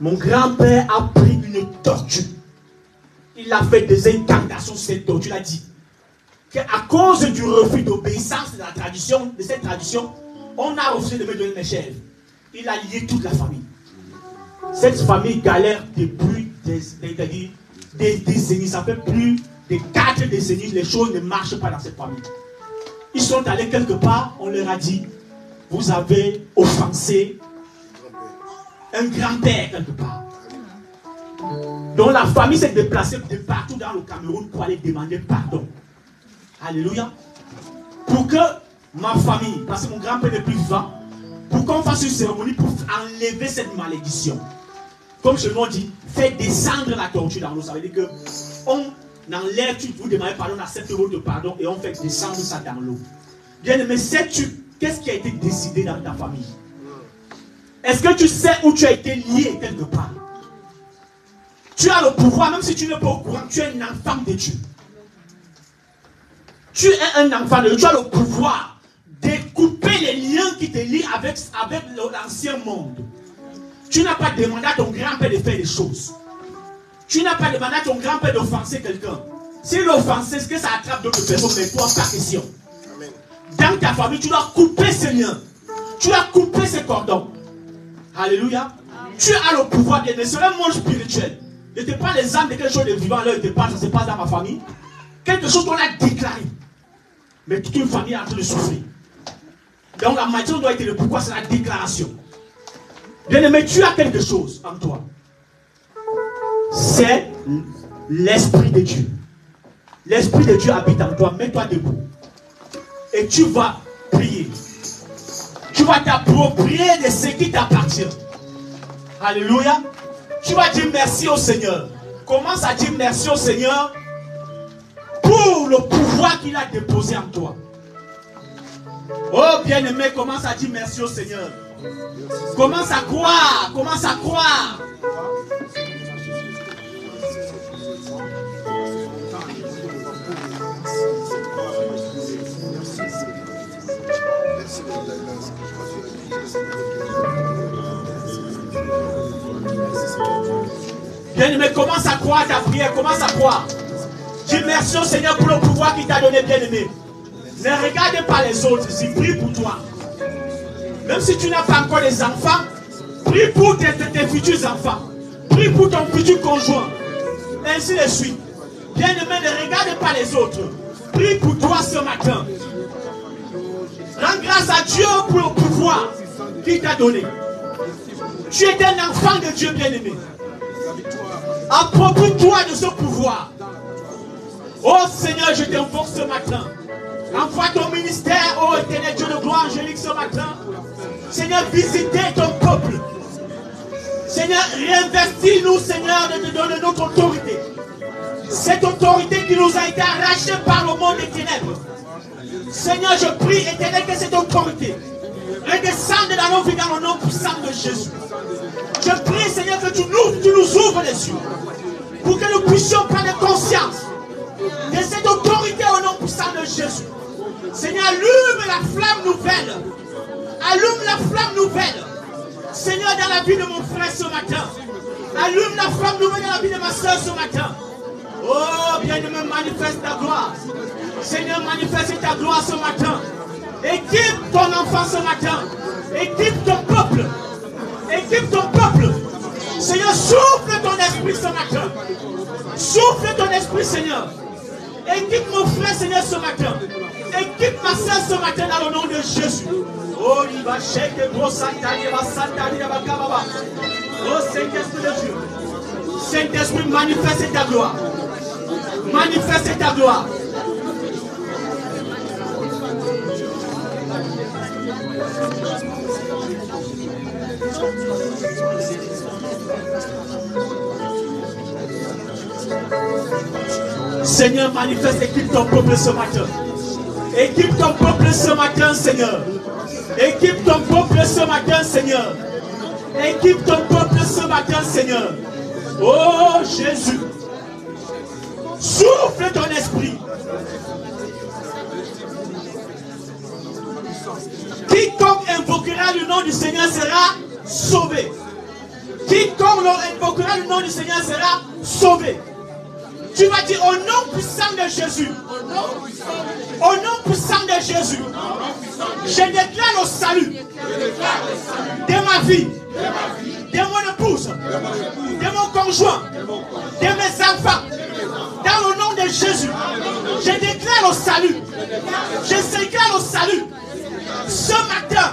Speaker 1: Mon grand-père a pris une tortue. Il a fait des incantations sur cette tortue. Il a dit qu'à cause du refus d'obéissance de la tradition, de cette tradition, on a refusé de me donner mes chèvres. Il a lié toute la famille. Cette famille galère depuis des décennies. Ça fait plus de 4 décennies. Les choses ne marchent pas dans cette famille. Ils sont allés quelque part. On leur a dit, vous avez offensé un grand-père quelque part. Donc la famille s'est déplacée de partout dans le Cameroun pour aller demander pardon. Alléluia. Pour que ma famille, parce que mon grand-père n'est plus vivant, pour qu'on fasse une cérémonie pour enlever cette malédiction. Comme chez nous on dit, faire descendre la tortue dans l'eau. Ça veut dire que on enlève, vous demandez pardon, on accepte votre pardon et on fait descendre ça dans l'eau. Bien aimé, sais-tu qu'est-ce qui a été décidé dans ta famille? Est-ce que tu sais où tu as été lié quelque part? Tu as le pouvoir, même si tu n'es pas au courant, tu es un enfant de Dieu. Tu es un enfant de Dieu, tu as le pouvoir de couper les liens qui te lient avec l'ancien monde. Tu n'as pas demandé à ton grand-père de faire des choses. Tu n'as pas demandé à ton grand-père d'offenser quelqu'un. S'il offensait, est-ce que ça attrape d'autres personnes? Mais toi, pas question. Dans ta famille, tu dois couper ces liens. Tu dois couper ces cordons. Alléluia. Tu as le pouvoir de c'est un monde spirituel. Ne te pas les âmes de quelque chose de vivant, là, il te passe, ça se passe dans ma famille. Quelque chose qu'on a déclaré. Mais toute une famille est en train de souffrir. Donc la matière doit être le pourquoi, c'est la déclaration. Bien-aimé, tu as quelque chose en toi. C'est l'Esprit de Dieu. L'Esprit de Dieu habite en toi. Mets-toi debout. Et tu vas prier. Tu vas t'approprier de ce qui t'appartient. Alléluia. Tu vas dire merci au Seigneur. Commence à dire merci au Seigneur pour le pouvoir qu'il a déposé en toi. Oh bien-aimé, commence à dire merci au Seigneur. Commence à croire. Commence à croire. Bien-aimé, commence à croire ta prière, commence à croire. Dis merci au Seigneur pour le pouvoir qu'il t'a donné, bien-aimé. Ne regarde pas les autres, ici, prie pour toi. Même si tu n'as pas encore des enfants, prie pour tes futurs enfants. Prie pour ton futur conjoint. Ainsi de suite. Bien-aimé, ne regarde pas les autres. Prie pour toi ce matin. Rends grâce à Dieu pour le pouvoir qu'il t'a donné. Tu es un enfant de Dieu, bien-aimé. Approprie-toi de ce pouvoir. Oh Seigneur, je t'invoque ce matin. Envoie ton ministère, oh éternel Dieu de gloire angélique ce matin. Seigneur, visitez ton peuple. Seigneur, réinvestis-nous, Seigneur, de te donner notre autorité. Cette autorité qui nous a été arrachée par le monde des ténèbres. Seigneur, je prie, éternel, que cette autorité redescende dans nos vies dans le nom puissant de Jésus. Je prie, Seigneur, que tu nous ouvres les yeux pour que nous puissions prendre conscience de cette autorité au nom puissant de Jésus. Seigneur, allume la flamme nouvelle. Allume la flamme nouvelle. Seigneur, dans la vie de mon frère ce matin. Allume la flamme nouvelle dans la vie de ma soeur ce matin. Oh, bien-aimé, manifeste ta gloire. Seigneur, manifeste ta gloire ce matin. Équipe ton enfant ce matin. Équipe ton peuple. Équipe ton peuple. Seigneur, souffle ton esprit ce matin. Souffle ton esprit, Seigneur. Équipe mon frère, Seigneur, ce matin. Équipe ma soeur ce matin dans le nom de Jésus. Oh, il va chercher gros Santani, il va Santani, il va Kababa. Oh, Saint-Esprit de Dieu. Saint-Esprit, manifeste ta gloire. Manifeste ta gloire. Seigneur, manifeste, équipe ton peuple ce matin. Équipe ton peuple ce matin, Seigneur. Équipe ton peuple ce matin, Seigneur. Équipe ton peuple ce matin, Seigneur. Oh Jésus. Souffle ton esprit. Quiconque invoquera le nom du Seigneur sera sauvé. Quiconque invoquera le nom du Seigneur sera sauvé. Tu vas dire au nom puissant de Jésus. Au nom puissant de Jésus. Je déclare le salut de ma vie, de mon épouse, de mon conjoint, de mes enfants. Dans le nom de Jésus, je déclare le salut. Je déclare le salut. Ce matin,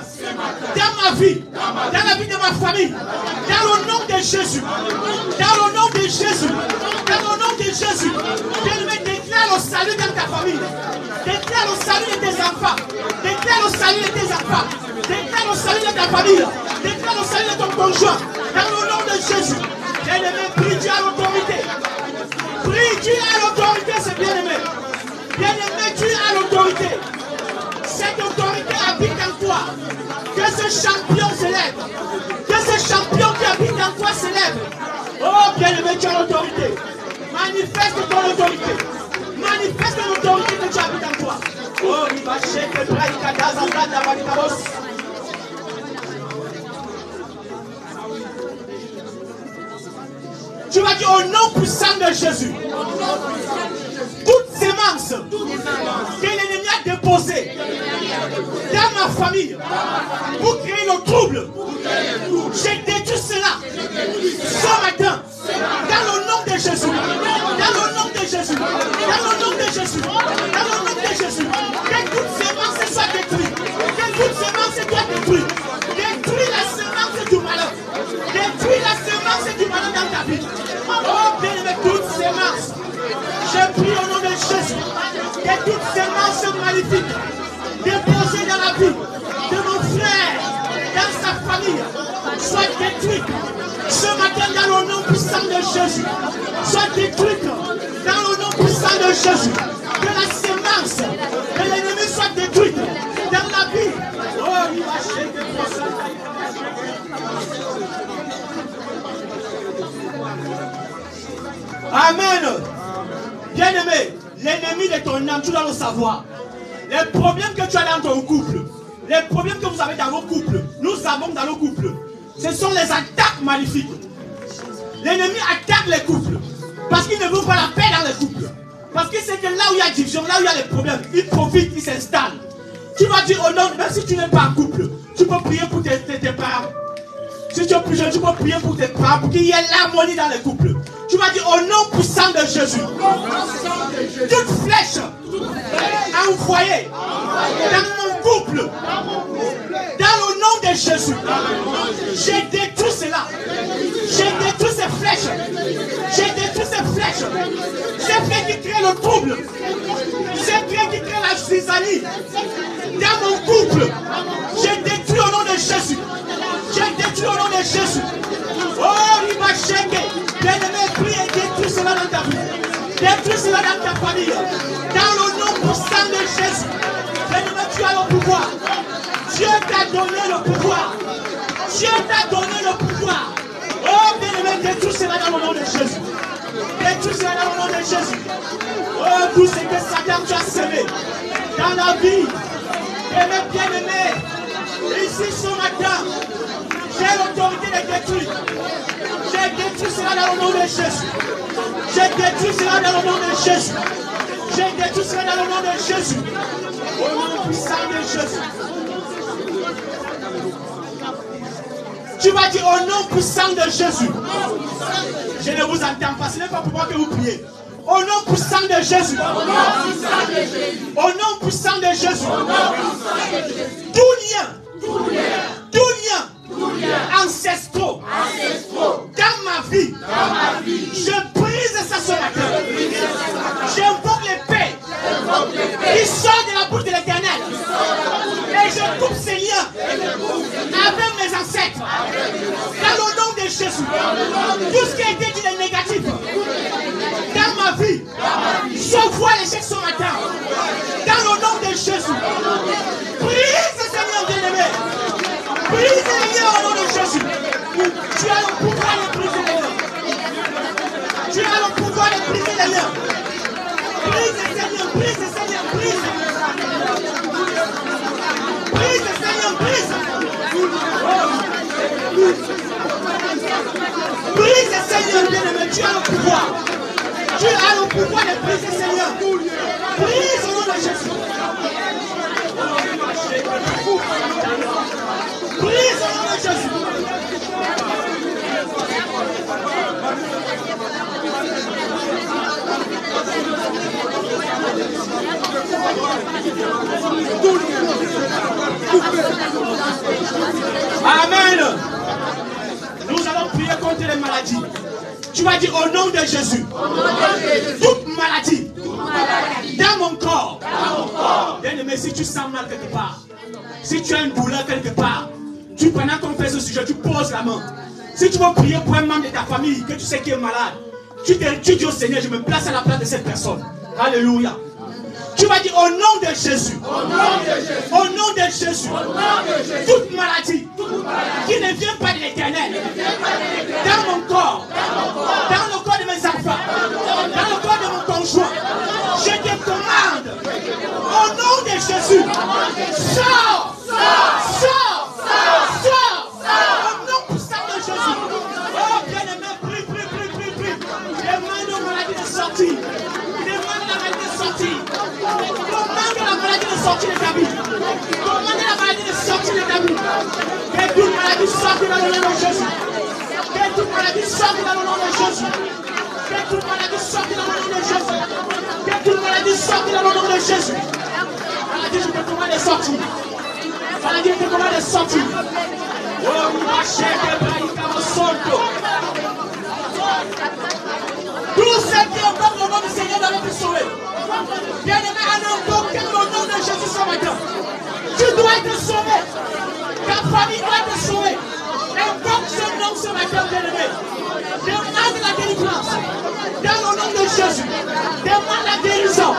Speaker 1: dans ma vie, dans la vie de ma famille, dans le nom de Jésus, dans le nom de Jésus, dans le nom de Jésus, je me déclare le salut dans ta famille, déclare le salut de tes enfants, déclare le salut de tes enfants, déclare le salut de ta famille, déclare le salut de ton conjoint, dans le nom de Jésus. Bien-aimé, prie Dieu à l'autorité. Prie Dieu à l'autorité, c'est bien-aimé. Bien-aimé, Dieu à l'autorité. Cette autorité habite en toi. Que ce champion se lève. Que ce champion qui habite en toi se lève. Oh bien-aimé, tu as l'autorité. Manifeste ton autorité. Manifeste l'autorité que tu habites en toi. Oh, il va chercher le bras de tu vas dire au nom puissant de Jésus. Toute sémence que l'ennemi a déposée dans ma famille pour créer le trouble, j'ai détruit cela ce matin dans le nom de Jésus. Dans le nom de Jésus. Dans le nom de Jésus. Dans le nom de Jésus. Que toute sémence soit détruite. Que toute sémence soit détruite. Détruis la sémence du malheur. Détruis la sémence du malheur dans ta vie. Oh, bien-aimé, toute sémence. Je prie au nom de Jésus. Que toute sémence maléfique déposée dans la vie de mon frère, dans sa famille, soit détruite. Ce matin, dans le nom puissant de Jésus, soit détruite. Dans le nom puissant de Jésus. Que la sémence de l'ennemi soit détruite dans la vie. Oh, il va chercher pour ça. Amen. Bien-aimé, l'ennemi de ton âme, tu dois le savoir. Les problèmes que tu as dans ton couple, les problèmes que vous avez dans vos couples, nous avons dans nos couples, ce sont les attaques maléfiques. L'ennemi attaque les couples parce qu'il ne veut pas la paix dans les couples. Parce qu'il sait que là où il y a division, là où il y a les problèmes, il profite, il s'installe. Tu vas dire au nom, même si tu n'es pas en couple, tu peux prier pour tes parents. Si tu es plus jeune, tu peux prier pour tes parents, pour qu'il y ait l'harmonie dans les couples. Tu vas dire au nom puissant de Jésus. Toute flèche envoyée dans mon couple, dans le nom de Jésus, j'ai détruit cela. J'ai détruit ces flèches. J'ai détruit ces flèches. Ces flèches qui créent le trouble. Ces flèches qui créent la zizanie dans mon couple. J'ai détruit au nom de Jésus. J'ai détruit au nom de Jésus. Oh, il va checker. Bien-aimé, prie et détruis cela dans ta vie. Détruis cela dans ta famille. Dans le nom puissant de Jésus. Bien-aimé, tu as le pouvoir. Dieu t'a donné le pouvoir. Dieu t'a donné le pouvoir. Oh, bien-aimé, détruis cela dans le nom de Jésus. Détruis cela dans le nom de Jésus. Oh, tout ce que Satan t'a semé dans la vie. Bien-aimé, ici ce matin, j'ai l'autorité de détruire. J'ai détruit cela dans le nom de Jésus. J'ai détruit cela dans le nom de Jésus. J'ai détruit cela dans le nom de Jésus. Au nom puissant de Jésus. Tu vas dire au nom puissant de Jésus. Je ne vous entends pas. Ce n'est pas pour moi que vous priez. Au nom puissant de Jésus. Au nom puissant de Jésus. Tout lien ancestraux dans ma vie. Je brise ça ce matin. J'invoque l'épée qui sort de la bouche de l'Éternel. Et je coupe ces liens avec mes ancêtres. Dans le nom de Jésus. Tout ce qui a été dit de négatif dans ma vie, je vois l'échec ce matin. Dans le nom de Jésus. Brise, Seigneur bien-aimé. Brise les liens au nom de Jésus. Tu as le pouvoir de briser les liens. Tu as le pouvoir de briser les liens. Brise, Seigneur, brise, Seigneur, brise. Brise, Seigneur, brise. Brise, Seigneur, bien-aimé. Tu as le pouvoir. Tu as le pouvoir de briser, Seigneur. Brise au nom de Jésus. Brise au nom de Jésus. Amen. Nous allons prier contre les maladies. Tu vas dire au nom de Jésus. Toute maladie dans mon corps. Bien-aimé, si tu sens mal quelque part, si tu as une douleur quelque part, pendant qu'on fait ce sujet, tu poses la main. Si tu veux prier pour un membre de ta famille que tu sais qui est malade, tu dis au Seigneur, je me place à la place de cette personne. Alléluia. Tu vas dire au nom de Jésus. Au nom de Jésus. Toute maladie qui ne vient pas de l'Éternel dans mon corps, dans le corps de mes enfants, dans le corps de mon conjoint, je te commande au nom de Jésus. Sors. Au nom puissant de Jésus. Oh bien-aimé, prie. Demande aux maladies de sortir. Demande la maladie de sortir. Commande la maladie de sortir de ta vie. Commande la maladie de sortir de ta vie. Que toute maladie sorte dans le nom de Jésus. Que toute maladie sorte dans le nom de Jésus. Que toute maladie sorte dans le nom de Jésus. Que toute maladie sorte dans le nom de Jésus. Maladie, je te commande de sortir. Maladie, je te commande de sortir. Oh, ma chère tous ceux qui invoquent le nom du Seigneur doivent être sauvés. Bien-aimé, invoque le nom de Jésus ce matin. Tu dois être sauvé. Ta famille doit être sauvée. Invoque ce nom ce matin, bien-aimé. Demande la délivrance. Dans le nom de Jésus. Demande la guérison.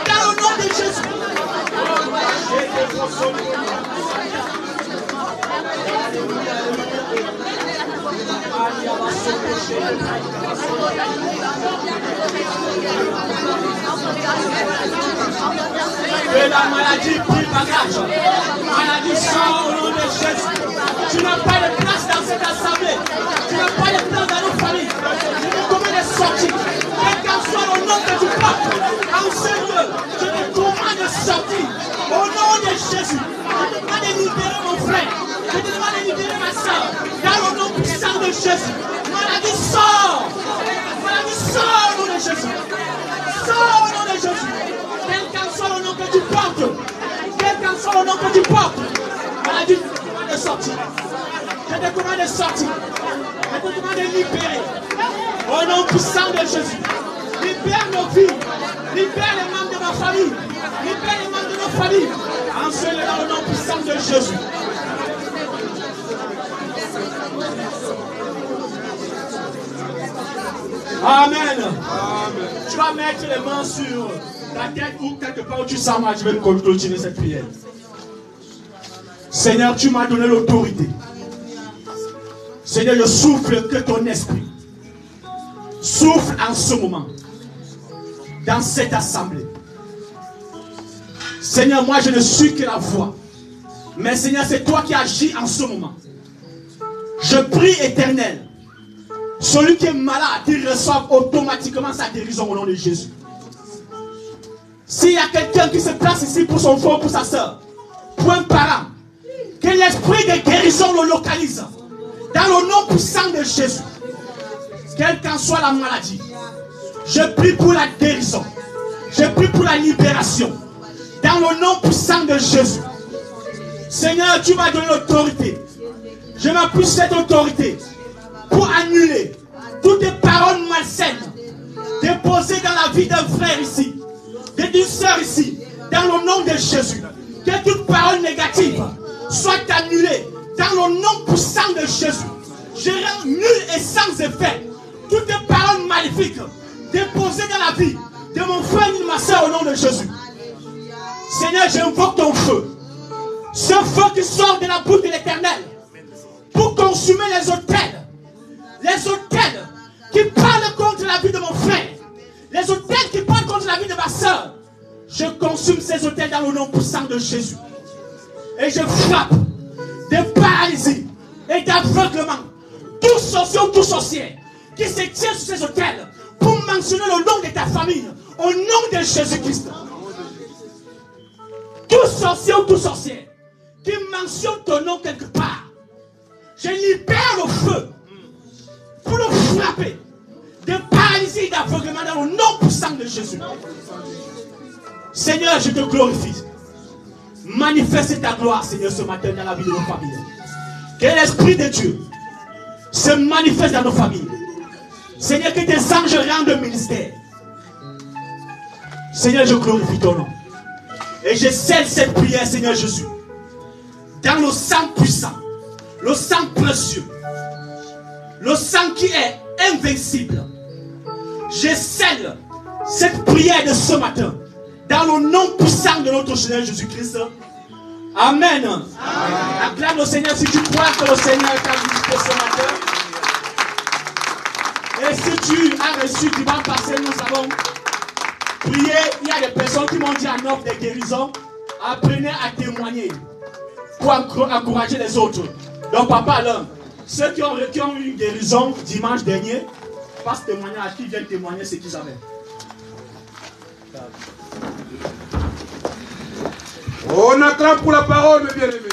Speaker 1: Dans le nom de Jésus. Que la maladie prie bagage. Maladie sort au nom de Jésus. Tu n'as pas de place dans cette assemblée. Tu n'as pas de place dans nos familles. Je te commande de sortir. Quel qu'en soit le nom que tu portes, en ce lieu, je te commande de sortir. Au nom de Jésus. Je te demande de libérer mon frère. Je te demande de libérer ma soeur. Dans le nom puissant de Jésus. Maladie sort. Maladie sort au nom de Jésus. Sort au nom de Jésus. Quel qu'en soit le nom que tu portes. Quel qu'en soit le nom que tu portes. Maladie, je te demande de sortir. Je te commande de sortir. Je te demande de libérer. Au nom puissant de Jésus. Libère nos vies. Libère les membres de ma famille. Libère les membres de nos familles. En ce lieu, au nom puissant de Jésus. Amen. Tu vas mettre les mains sur ta tête ou quelque part où tu sens mal. Je vais continuer cette prière. Seigneur, tu m'as donné l'autorité. Seigneur, je souffle que ton esprit souffle en ce moment dans cette assemblée. Seigneur, moi je ne suis que la voix. Mais Seigneur, c'est toi qui agis en ce moment. Je prie, Éternel, celui qui est malade, qu'il reçoive automatiquement sa guérison au nom de Jésus. S'il y a quelqu'un qui se place ici pour son frère ou pour sa soeur, pour un parent, que l'esprit de guérison le localise dans le nom puissant de Jésus. Quelle qu'en soit la maladie, Je prie pour la guérison. Je prie pour la libération. Dans le nom puissant de Jésus. Seigneur, tu m'as donné l'autorité. Je m'appuie sur cette autorité pour annuler toutes les paroles malsaines déposées dans la vie d'un frère ici, d'une soeur ici, dans le nom de Jésus. Que toute parole négative soit annulée dans le nom puissant de Jésus. Je rends nul et sans effet toutes les paroles maléfiques déposées dans la vie de mon frère et de ma soeur au nom de Jésus. Seigneur, j'invoque ton feu. Ce feu qui sort de la bouche de l'Éternel pour consumer les autels. Les autels qui parlent contre la vie de mon frère. Les autels qui parlent contre la vie de ma soeur. Je consume ces autels dans le nom puissant de Jésus. Et je frappe de paralysie et d'aveuglement tout sorcier ou tout sorcière qui se tient sur ces autels pour mentionner le nom de ta famille au nom de Jésus-Christ. Tout sorcier ou tout sorcière qui mentionne ton nom quelque part, je libère le feu pour le frapper de paralysie et d'aveuglement dans le nom puissant de Jésus. Seigneur, je te glorifie. Manifeste ta gloire, Seigneur, ce matin dans la vie de nos familles. Que l'Esprit de Dieu se manifeste dans nos familles. Seigneur, que tes anges rendent ministère. Seigneur, je glorifie ton nom. Et je scelle cette prière, Seigneur Jésus, dans le sang puissant, le sang précieux, le sang qui est invincible. Je scelle cette prière de ce matin dans le nom puissant de notre Seigneur Jésus-Christ. Amen. Amen. Acclame le Seigneur si tu crois que le Seigneur t'a visité ce matin. Et si tu as reçu du vent passé, nous avons prié. Il y a des personnes qui m'ont dit en offre de guérison. Apprenez à témoigner pour encourager les autres. Donc papa, alors, ceux qui ont eu une guérison dimanche dernier, fassent témoignage, qui viennent témoigner ce qu'ils avaient.
Speaker 3: On acclame pour la parole, mes bien-aimés.